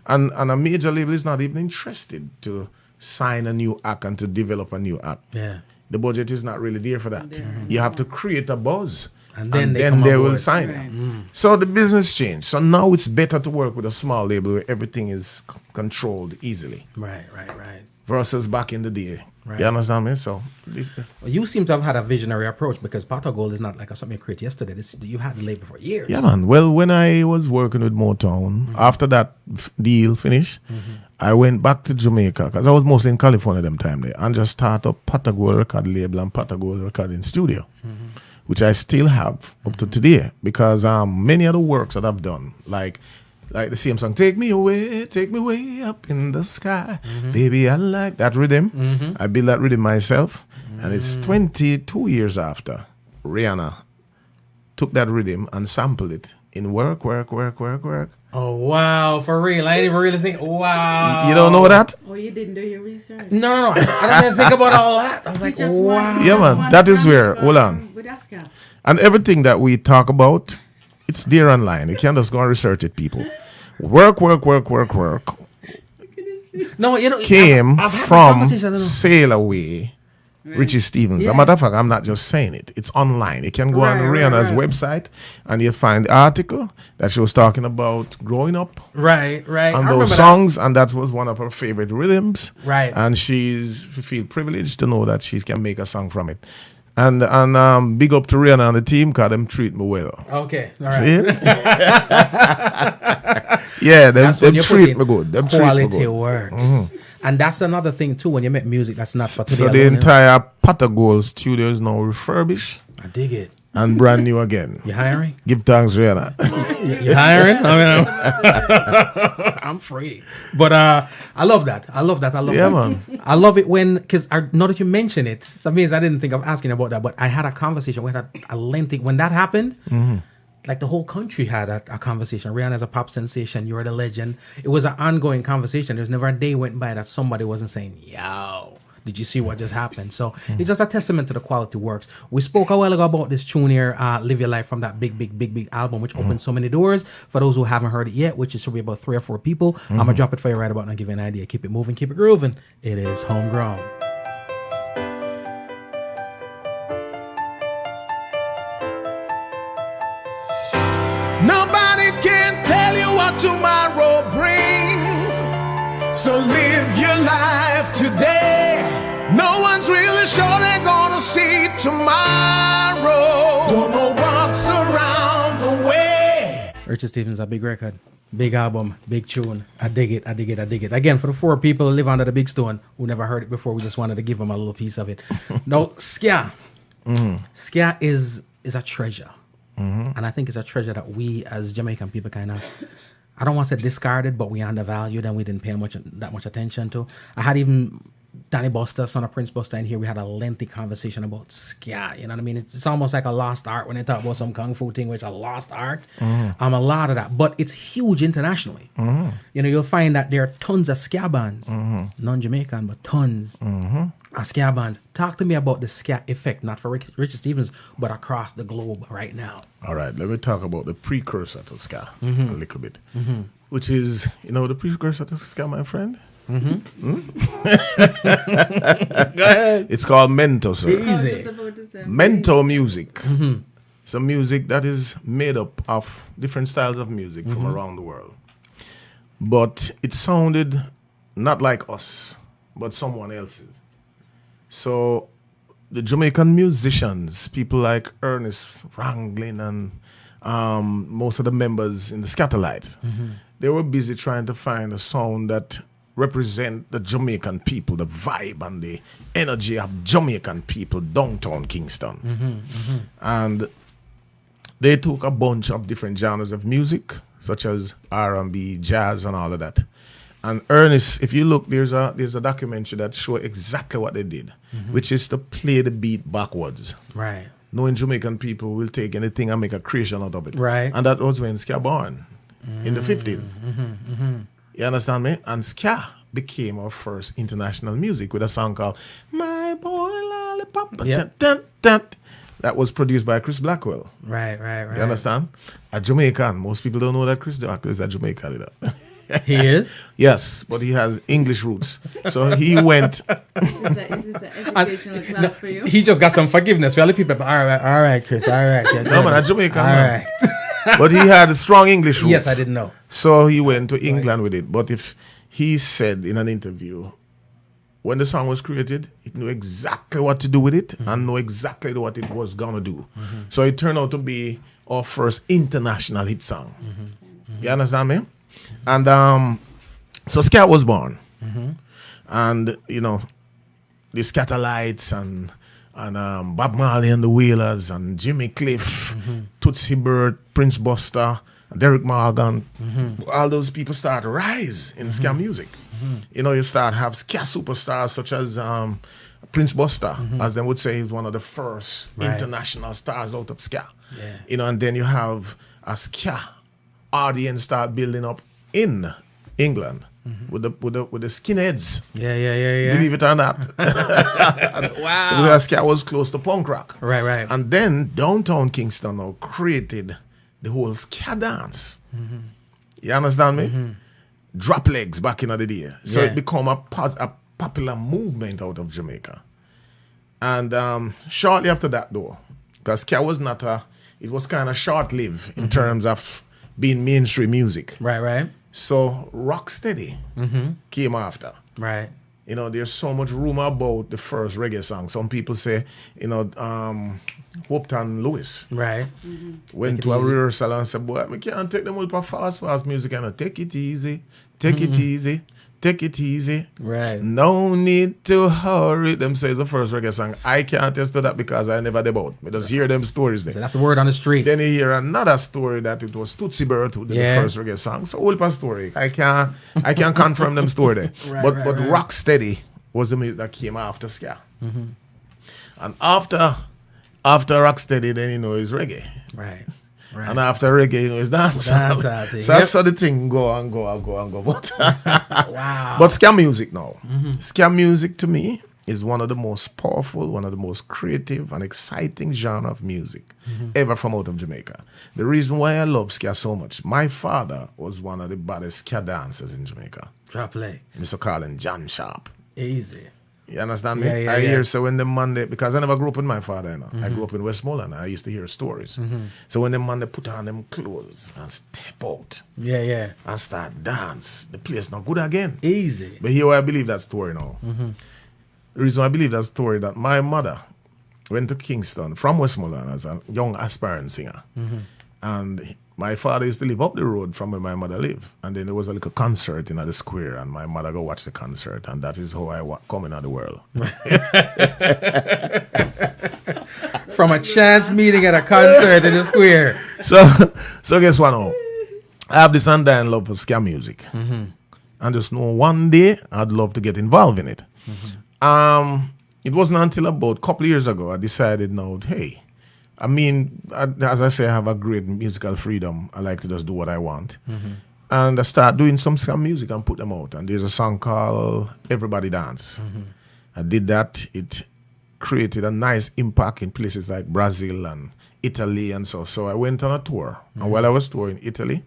and a major label is not even interested to sign a new act and to develop a new act. Yeah. The budget is not really there for that. You have to create a buzz and then they will sign Right. it. So the business changed. So now it's better to work with a small label where everything is controlled easily Right. versus back in the day. Right. You understand me? So Well, you seem to have had a visionary approach because Pot of Gold is not like something you created yesterday. You've had the label for years. yeah, man. Well, when I was working with Motown, after that deal finished, I went back to Jamaica because I was mostly in California them time there and just started up Pot of Gold record label and Pot of Gold recording studio, which I still have up to today because many of the works that I've done, like the same song, take me way up in the sky. Baby, I like that rhythm. I built that rhythm myself. And it's 22 years after Rihanna took that rhythm and sampled it in work. Oh, wow. For real. I didn't even really think. Wow. You don't know that? Oh, you didn't do your research? No. I didn't even think about all that. I was like, Just wow. one- Yeah, man. one That is time where, for- hold on. With Oscar. And everything that we talk about, it's there online. You can't just go and research it, people. Work. No, Came I've had this from conversation, I don't know. Sail Away, Richie Stephens. As a matter of fact, I'm not just saying it. It's online. You can go on Right, Rihanna's right. website and you find the article that she was talking about growing up Right. and I remember those that. songs, and that was one of her favorite rhythms. Right. And she feel privileged to know that she can make a song from it. And big up to Rihanna and the team because them treat me well. Okay. All right. See it? Yeah, them That's when you treat put me in good. Them treat me quality good. works. And that's another thing too when you make music that's not for today. So the alone, entire Pot of Gold studio is now refurbished I dig it. and brand new again. You hiring? Give thanks, Rihanna. You hiring? I mean, I'm free. But I love that. Yeah, man. I love it because now that you mention it, some means I didn't think of asking about that, but I had a conversation. We had a lengthy, when that happened, like the whole country had a conversation. Rihanna's a pop sensation. You're the legend. It was an ongoing conversation. There's never a day went by that somebody wasn't saying, yo, did you see what just happened? So it's just a testament to the quality works. We spoke a while ago about this tune here, Live Your Life, from that big album, which opened so many doors. For those who haven't heard it yet, which is should be about 3 or 4 people, I'm going to drop it for you right about now, give you an idea. Keep it moving, keep it grooving. It is Homegrown. Nobody can tell you what tomorrow brings. So live your life today. No one's really sure they're gonna see tomorrow. Don't know what's around the way. Richie Stephens, a big record, big album, big tune. I dig it. Again, for the 4 people who live under the big stone who never heard it before, we just wanted to give them a little piece of it. Now, Ska. Ska is a treasure. And I think it's a treasure that we as Jamaican people kind of, I don't want to say discarded, but we undervalued and we didn't pay that much attention to. I had even Danny Buster, son of Prince Buster, in here, we had a lengthy conversation about ska. You know what I mean? It's almost like a lost art when they talk about some kung fu thing where it's a lost art. A lot of that, but it's huge internationally. You know, you'll find that there are tons of ska bands, non-Jamaican, but tons of ska bands. Talk to me about the ska effect, not for Richie Stephens, but across the globe right now. All right, let me talk about the precursor to ska a little bit, which is, you know, the precursor to ska, my friend? Go ahead. It's called mento, sir. Easy. Mento music. It's a music that is made up of different styles of music from around the world. But it sounded not like us, but someone else's. So the Jamaican musicians, people like Ernest Ranglin and most of the members in the Scatterlight, they were busy trying to find a sound that represent the Jamaican people, the vibe and the energy of Jamaican people downtown Kingston. And they took a bunch of different genres of music, such as R&B, jazz, and all of that. And Ernest, if you look, there's a documentary that shows exactly what they did, which is to play the beat backwards. Right. Knowing Jamaican people will take anything and make a creation out of it. Right. And that was when ska born, in the 50s. You understand me? And ska became our first international music with a song called My Boy Lollipop. Yep. Dun, dun. That was produced by Chris Blackwell. Right. You understand? A Jamaican. Most people don't know that Chris Blackwell is a Jamaican. You know? He is? Yes, but he has English roots. So he went... Is this an educational class for you? He just got some forgiveness for all the people. All right, Chris. All right. Yeah, No, man, a Jamaican. all Man. right. But he had strong English roots. Yes, I didn't know. So he went to England with it. But if he said in an interview, when the song was created, it knew exactly what to do with it and knew exactly what it was going to do. So it turned out to be our first international hit song. You understand me? And so ska was born. And, you know, the Scatterlights and Bob Marley and the Wailers and Jimmy Cliff, Tootsie Bird, Prince Buster, Derek Morgan, all those people start to rise in ska music. You know, you start have ska superstars such as Prince Buster, as they would say, he's one of the first international stars out of ska. Yeah. You know, and then you have a ska audience start building up in England with the skinheads. Yeah. Believe it or not. Wow. Because ska was close to punk rock. Right. And then downtown Kingston now created the whole ska dance. You understand me? Drop legs back in the day. So it became a popular movement out of Jamaica. And shortly after that though, because ska was not it was kind of short-lived in terms of being mainstream music. Right. So Rocksteady came after. Right. You know, there's so much rumor about the first reggae song. Some people say, you know, Hopetown Lewis Right. went to a rehearsal and said, boy, I can't take them all for fast music. And take it easy, take it easy, take it easy. Right. No need to hurry. Them says the first reggae song. I can't attest to that because I never did about. I just hear them stories there. So that's the word on the street. Then you hear another story that it was Tootsie Bird who did the first reggae song. So whole story. I can't confirm them story there. But Rocksteady was the music that came after ska. And after Rocksteady, then you know it's reggae. Right. And after reggae, you know it's dancehall. So that's how the thing go and go. But Wow. but ska music now. Ska music to me is one of the most powerful, one of the most creative and exciting genre of music ever from out of Jamaica. The reason why I love ska so much, my father was one of the baddest ska dancers in Jamaica. Drop legs. Mr. Colin John Sharp. Easy. You understand me? Yeah, I hear so when the Monday, because I never grew up with my father, you know. I grew up in Westmoreland. I used to hear stories. So when the Monday put on them clothes and step out Yeah. and start dance, the place not good again. Easy. But here why I believe that story now. The reason why I believe that story that my mother went to Kingston from Westmoreland as a young aspiring singer. And my father used to live up the road from where my mother lived. And then there was a little concert in the square and my mother go watch the concert. And that is how I come into the world. From a chance meeting at a concert in the square. So guess what now? I have this undying love for ska music. And just know one day I'd love to get involved in it. It wasn't until about a couple of years ago I decided now, hey, I mean, as I say, I have a great musical freedom. I like to just do what I want. And I start doing some music and put them out. And there's a song called Everybody Dance. I did that. It created a nice impact in places like Brazil and Italy and so. So I went on a tour. And while I was touring Italy,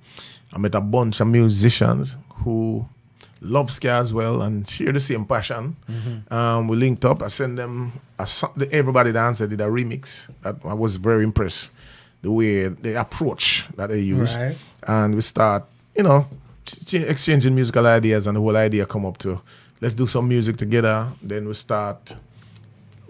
I met a bunch of musicians who love ska as well and share the same passion. We linked up. I sent them the Everybody Dance. I did a remix. I was very impressed the way the approach that they use. Right. And we start, exchanging musical ideas, and the whole idea come up to let's do some music together. Then we start,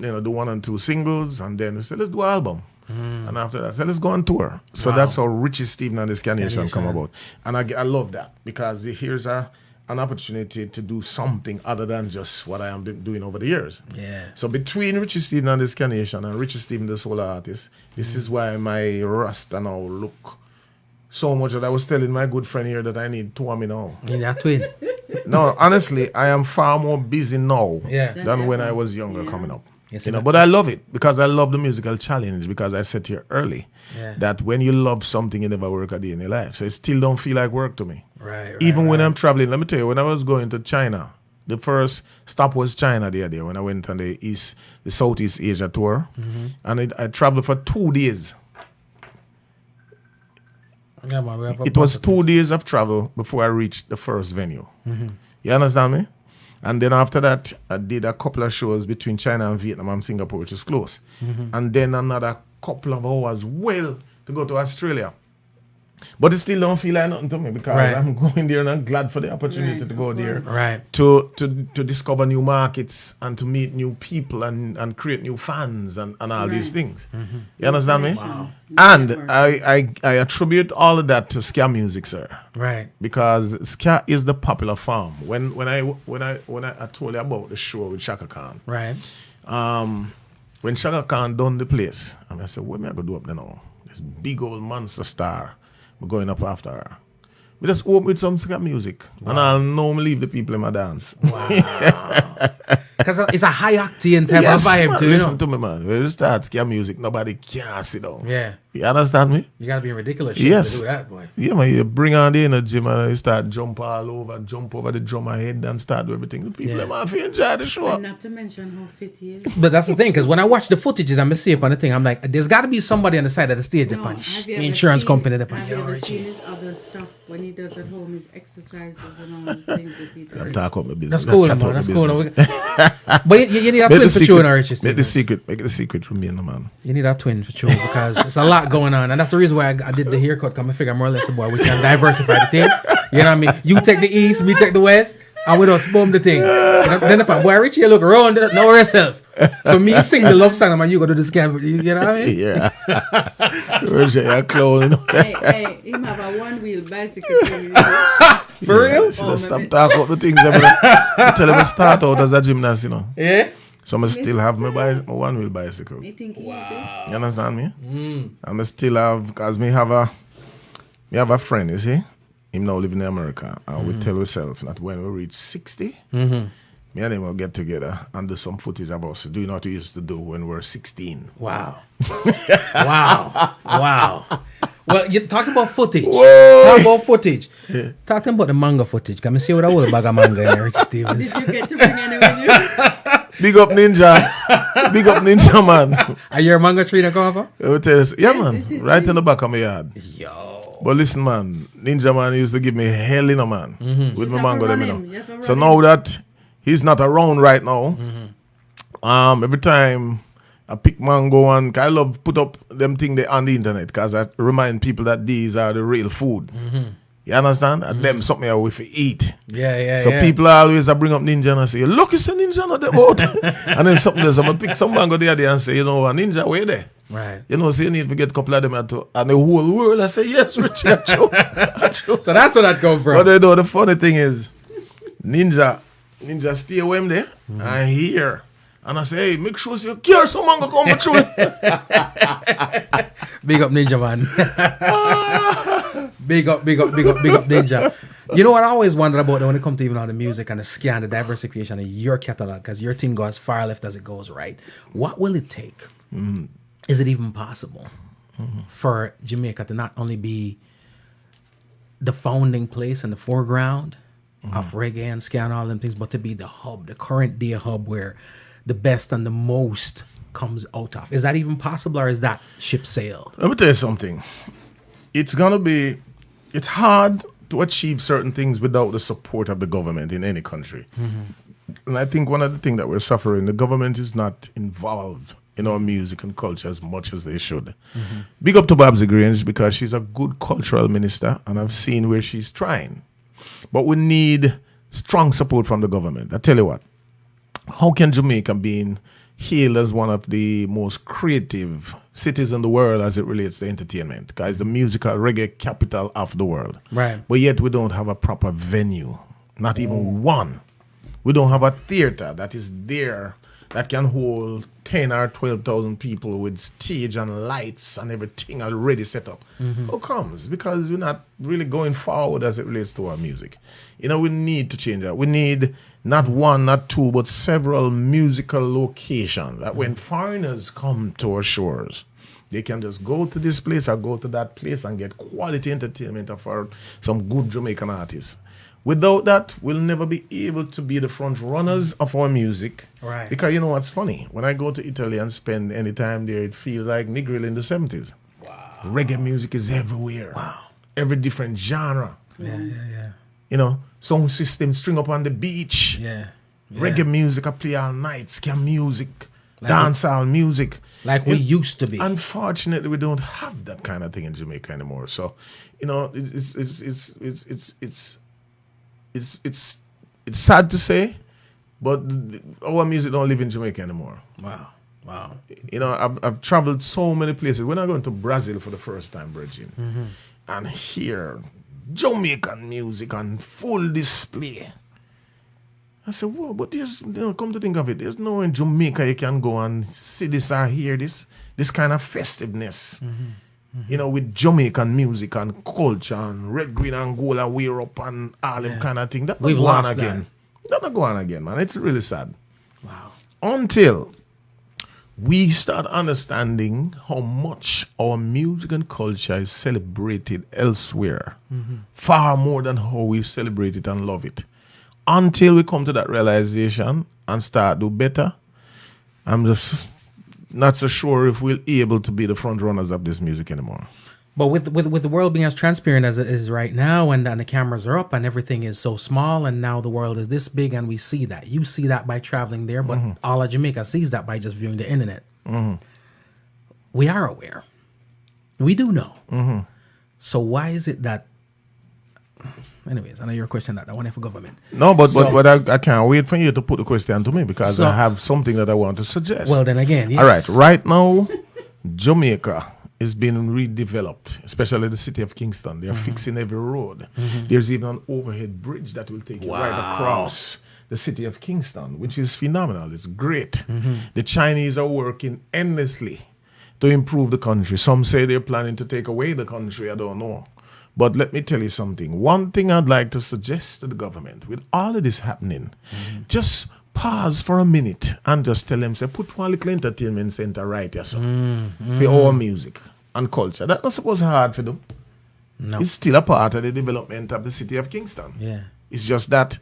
do 1 and 2 singles, and then we say let's do an album. And after that, so let's go on tour. So that's how Richie Stephens and the Scanation come about. And I love that because here's an opportunity to do something other than just what I am doing over the years. Yeah. So between Richie Stephens and the Scanation and Richie Stephens, the solo artist, this is why my Rasta now look so much that I was telling my good friend here that I need 2 of me now. You need a twin. No, honestly, I am far more busy now than when I was younger coming up. Yes, but I love it because I love the musical challenge, because I said here early that when you love something, you never work a day in your life. So it still don't feel like work to me. Right. Even when I'm traveling, let me tell you, when I was going to China, the first stop was China the other day when I went on the Southeast Asia tour. And I traveled for 2 days. Yeah, man, It was 2 days of travel before I reached the first venue. You understand me? And then after that, I did a couple of shows between China and Vietnam and Singapore, which is close. And then another couple of hours to go to Australia. But it still don't feel like nothing to me because I'm going there and I'm glad for the opportunity to go there. Right. To discover new markets and to meet new people and create new fans and all these things. You understand me? Wow. And I attribute all of that to ska music, sir. Right. Because ska is the popular form. When I told you about the show with Shaka Khan. Right. When Shaka Khan done the place, I said, what am I going to do up there now? This big old monster star. We're going up after her. We just open with some ska music. And I'll normally leave the people in my dance. Wow. Because it's a high octane type of vibe man, too. Listen to me, man. When you start ska music, nobody can sit down. Yeah. You understand me? You gotta be in ridiculous shape to do that, boy. Yeah, man. You bring on the energy, man. You start jump over the drummer head and start do everything. The people them have to enjoy the show. And not to mention how fit he is. But that's the thing, because when I watch the footages, I'm see up on the thing. I'm like, there's got to be somebody on the side of the stage. No, The insurance company. Have you ever seen his other stuff when he does at home, his exercises and all his things that he does? Talk about my business. That's cool, man. That's cool. But you need a twin for chewing our Richie Stephens. Make it a secret from me, man. You need a twin for chewing because there's a lot going on, and that's the reason why I did the haircut. Come and figure more or less about we can diversify the thing. You know what I mean? You take the east, me take the west, and we just boom the thing. Then if I boy Richie, you look around, know yourself. So me sing the love song, and you go to this camp. You know what I mean? Yeah. Richie, you're clone. Hey, him have a one-wheel bicycle. For real? Should stop talking about the things. I tell him to start out as a gymnast, Yeah. So I still have my one-wheel bicycle. You think You understand me? I still have, because me have a friend, you see? Him now living in America. And we tell ourselves that when we reach 60, me and him will get together and do some footage of us doing what we used to do when we were 16. Wow. Wow. Well, you talking about footage. Whoa. Talking about footage. Talking about the manga footage. Come and see what I will bag of manga in there, Richie Stephens. Did you get to bring any with you? Big up Ninja. Big up Ninja, man. Are you a manga tree that come for? I will tell you, yeah, man. Right in the back of my yard. Yo. But listen, man. Ninja, man, used to give me hell in a man. With my mango, them, you know. So run now that he's not around right now, every time I pick mango and I love put up them thing they on the internet because I remind people that these are the real food. You understand? And them something I will eat. Yeah. So people always bring up Ninja and I say, look, it's a Ninja not them out. And then something else, I'm going to pick some mango the other day and say, you know, a Ninja, where there? Right. You know, so you need to get a couple of them and the whole world. I say, yes, Richard. So that's where that come from. But you know, the funny thing is, Ninja stay away him there and here. And I say, hey, make sure you care some mango come through. Big up Ninja, man. Big up Ninja. You know what I always wondered about though, when it comes to even all the music and the scan, the diversification of your catalog, because your team goes as far left as it goes right. What will it take? Is it even possible for Jamaica to not only be the founding place and the foreground of reggae and ska and all them things, but to be the hub, the current day hub where the best and the most comes out of? Is that even possible, or is that ship sailed? Let me tell you something. It's hard to achieve certain things without the support of the government in any country. And I think one of the things that we're suffering, the government is not involved in our music and culture as much as they should. Big up to Babsy Grange, because she's a good cultural minister and I've seen where she's trying. But we need strong support from the government. I tell you what, how can Jamaica being hailed as one of the most creative cities in the world as it relates to entertainment? Guys, the musical reggae capital of the world. Right. But yet we don't have a proper venue, not even one. We don't have a theater that is there that can hold 10 or 12,000 people with stage and lights and everything already set up. How comes? Because we're not really going forward as it relates to our music. You know, we need to change that. We need not one, not two, but several musical locations that when foreigners come to our shores, they can just go to this place or go to that place and get quality entertainment of some good Jamaican artists. Without that, we'll never be able to be the front runners of our music. Right. Because you know what's funny? When I go to Italy and spend any time there, it feels like Negril in the 70s. Wow. Reggae music is everywhere. Wow. Every different genre. Yeah. You know, sound system string up on the beach. Yeah. Reggae music I play all night. Ska music. Dancehall music. Like we used to be. Unfortunately, we don't have that kind of thing in Jamaica anymore. So, you know, it's sad to say, but our music don't live in Jamaica anymore. Wow. You know, I've traveled so many places. When I went to Brazil for the first time, Virgin, and hear Jamaican music on full display, I said, whoa, but there's, come to think of it, there's no in Jamaica you can go and see this or hear this kind of festiveness. You know, with Jamaican music and culture and red, green, Angola, wear up and all them kind of thing. That not go on again. That not go on again, man. It's really sad. Wow. Until we start understanding how much our music and culture is celebrated elsewhere, far more than how we celebrate it and love it. Until we come to that realization and start do better, I'm just not so sure if we'll be able to be the front runners of this music anymore. But with the world being as transparent as it is right now, and the cameras are up and everything is so small, and now the world is this big, and we see that. You see that by traveling there, but all of Jamaica sees that by just viewing the internet. We are aware. We do know. So why is it that... Anyways, I know your question that I want it for government. No, but I can't wait for you to put the question to me, because I have something that I want to suggest. Well, then again, yes. All right, right now, Jamaica is being redeveloped, especially the city of Kingston. They're fixing every road. There's even an overhead bridge that will take you right across the city of Kingston, which is phenomenal. It's great. The Chinese are working endlessly to improve the country. Some say they're planning to take away the country. I don't know. But let me tell you something. One thing I'd like to suggest to the government, with all of this happening, just pause for a minute and just tell them, say, put one little entertainment center right here, for our music and culture. That's not supposed to be hard for them. No. It's still a part of the development of the city of Kingston. Yeah. It's just that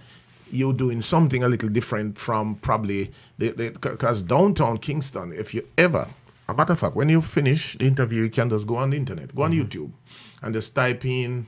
you're doing something a little different from probably, because downtown Kingston, if you ever, a matter of fact, when you finish the interview, you can just go on the internet, go on YouTube, and just type in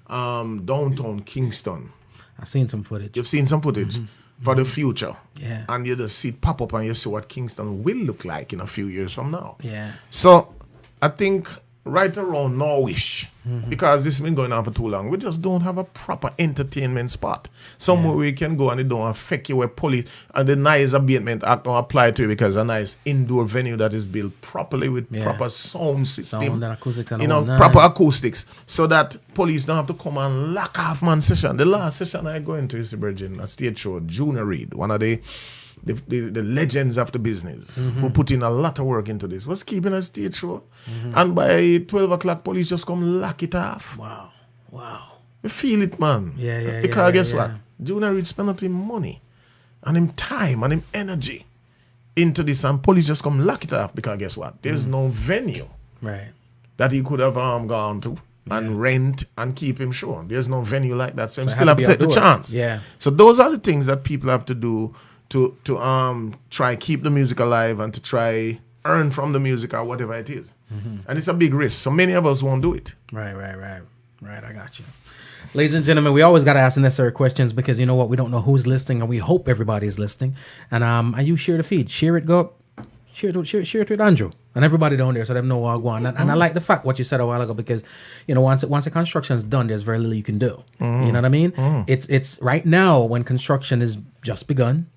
downtown Kingston. I've seen some footage. You've seen some footage for the future. Yeah. And you just see it pop up and you see what Kingston will look like in a few years from now. Yeah. So I think right around Norwich, because this has been going on for too long, we just don't have a proper entertainment spot. Somewhere where you can go and it don't affect you where police and the Noise Abatement Act don't apply to you, because a nice indoor venue that is built properly with proper sound system. Sound and acoustics and all proper acoustics, so that police don't have to come and lock off man session. The last session I go into is Virgin, a stage show, Junior Reid, one of the legends of the business, who put in a lot of work into this, was keeping a stage show. And by 12 o'clock, police just come lock it off. Wow. You You feel it, man. Yeah. Because guess what? Junior Reid spend up him money and him time and him energy into this, and police just come lock it off because guess what? There's no venue that he could have gone to and rent and keep him show. There's no venue like that, so him still have to take the chance. Yeah. So those are the things that people have to do to try keep the music alive and to try earn from the music or whatever it is. And it's a big risk. So many of us won't do it. Right. I got you. Ladies and gentlemen, we always got to ask the necessary questions because you know what? We don't know who's listening, and we hope everybody is listening. And you share the feed. Share it with Andrew and everybody down there so they know what going on. And I like the fact what you said a while ago because, you know, once the construction is done, there's very little you can do. You know what I mean? It's right now when construction is just begun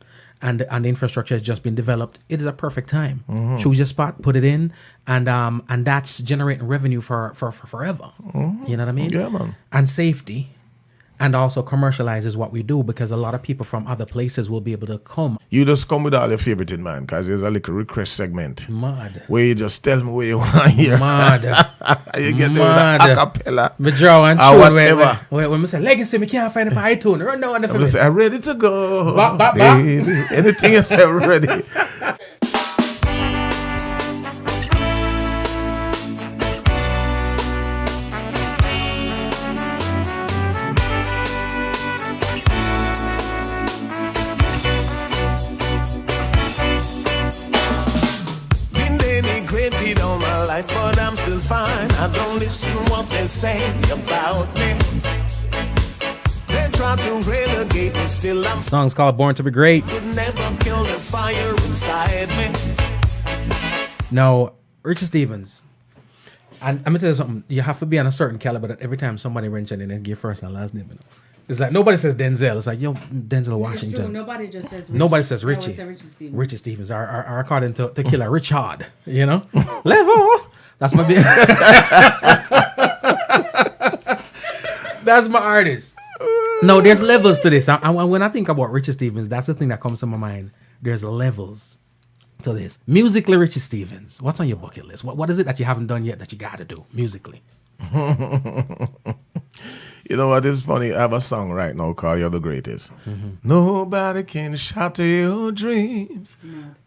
and the infrastructure has just been developed, it is a perfect time. Choose your spot, put it in, and that's generating revenue for forever. You know what I mean? Yeah, man. And safety. And also commercializes what we do because a lot of people from other places will be able to come. You just come with all your favorite in mind because there's a little request segment. Mad. Where you just tell me where you want to hear. Mad. You get there with a acapella. Me draw and or tune whatever. when I say legacy, me can't find it for iTunes. Run down on the I'm just say, I'm ready to go. Ba. Baby. Anything you say, I'm ready. But I'm still fine. I don't listen what they say about me. They try to relegate me, still I'm song's called Born to Be Great. could never kill this fire inside me. Now, Richie Stephens, and I'm gonna tell you something. You have to be on a certain caliber that every time somebody mentions it, they give first and last name. You know? It's like nobody says Denzel. It's like Denzel Washington. It's true. Nobody just says Richie. Nobody says Richie. Richie Stephens. Richie Stephens are according to Killer Richard. You know, level. That's my big. That's my artist. No, there's levels to this. When I think about Richie Stephens, that's the thing that comes to my mind. There's levels to this. Musically, Richie Stephens. What's on your bucket list? What is it that you haven't done yet that you got to do musically? You know what is funny? I have a song right now called You're the Greatest. Nobody can shatter your dreams.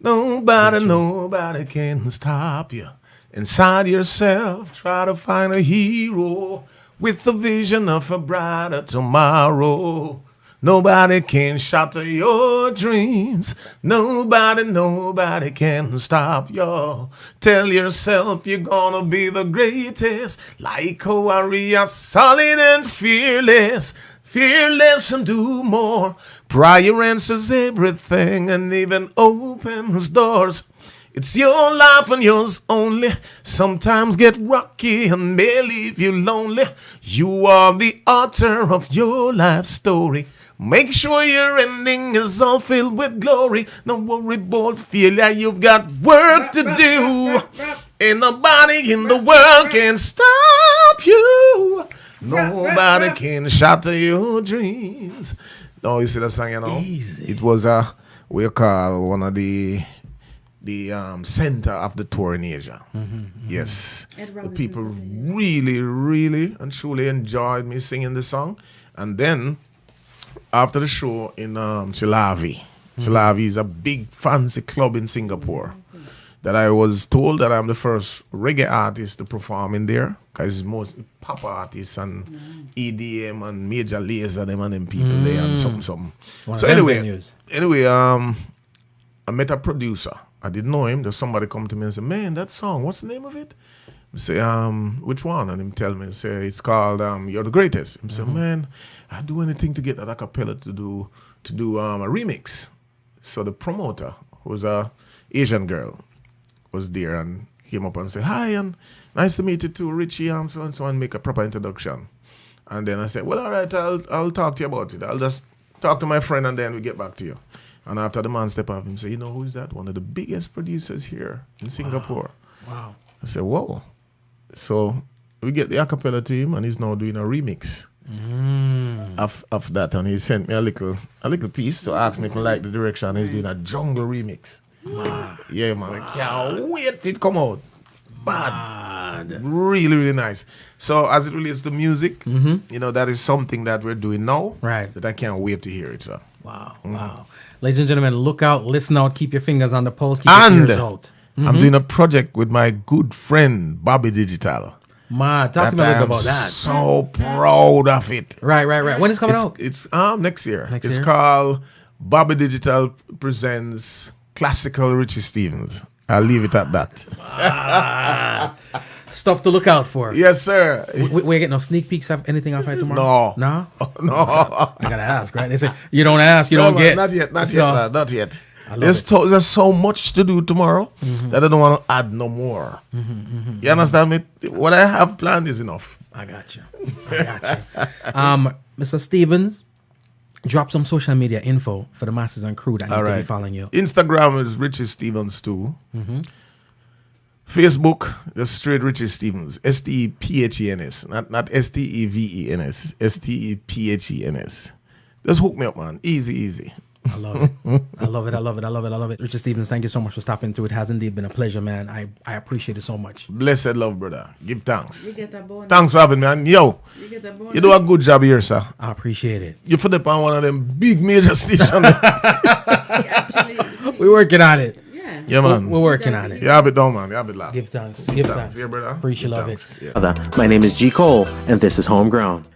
Nobody can stop you. Inside yourself, try to find a hero with the vision of a brighter tomorrow. Nobody can shatter your dreams. Nobody can stop you. Tell yourself you're gonna be the greatest. Like a warrior, solid and fearless. Fearless and do more. Prayer answers everything and even opens doors. It's your life and yours only. Sometimes get rocky and may leave you lonely. You are the author of your life story. Make sure your ending is all filled with glory. Don't worry about failure, you've got work to do. Ain't nobody in the world can stop you. Nobody can shatter your dreams. No, you see that song, you know? Easy. It was we call one of the center of the tour in Asia. Yes. The people really, really and truly enjoyed me singing the song. And then after the show in Chilavi. Chilavi is a big fancy club in Singapore that I was told that I'm the first reggae artist to perform in there because it's most pop artists and EDM and Major Lazer them and them people there and some. So anyway, I met a producer. I didn't know him. There's somebody come to me and say, "Man, that song, what's the name of it?" I say, "Which one?" And him tell me, say, "It's called You're the Greatest." I say, "Man, I'd do anything to get that a cappella to do a remix." So the promoter, who was a Asian girl, was there and came up and said, "Hi, and nice to meet you too, Richie, so and so, and make a proper introduction." And then I said, "Well, all right, I'll talk to you about it. I'll just talk to my friend and then we get back to you." And after the man step up, him say, "You know who is that? One of the biggest producers here in Singapore." Wow. I said, "Whoa." So we get the acapella to him, and he's now doing a remix of that. And he sent me a little piece to ask me if I like the direction. He's doing a jungle remix. Yeah, man. I can't wait for it to come out. Bad. God. Really, really nice. So as it relates to music, you know, that is something that we're doing now. Right. That I can't wait to hear it. So. Wow, wow. Ladies and gentlemen, look out, listen out, keep your fingers on the pulse, keep your ears out. I'm doing a project with my good friend Bobby Digital. Man, talk to me a little bit about that. So proud of it. Right. When is it coming out? It's next year. Next It's year? called Bobby Digital Presents Classical Richie Stephens. I'll leave it at that. Stuff to look out for. Yes, sir. We get no sneak peeks of anything off it tomorrow? No. No? No. I gotta ask, right? They say, you don't ask, you don't get. Not yet, So, man, not yet. I love There's so much to do tomorrow that I don't want to add no more. You understand me? What I have planned is enough. I got you. Mr. Stephens, drop some social media info for the masses and crew that need to be following you. Instagram is Richie Stephens too. Facebook, just straight Richie Stephens. Stephens. Not Stevens. Stephens. Just hook me up, man. Easy. I love it. I love it. Richie Stephens, thank you so much for stopping through. It has indeed been a pleasure, man. I appreciate it so much. Blessed love, brother. Give thanks. You get a bonus. Thanks for having me. And yo, You get a bonus. you do a good job here, sir. I appreciate it. You put up on one of them big major stations. Actually, We're working on it. yeah. Yeah, man. We're working on it. You have it done, man. You have it laugh. Give thanks. Give thanks. Yeah, brother. Appreciate Give love thanks. it. Yeah. My name is G. Cole, and this is Homegrown.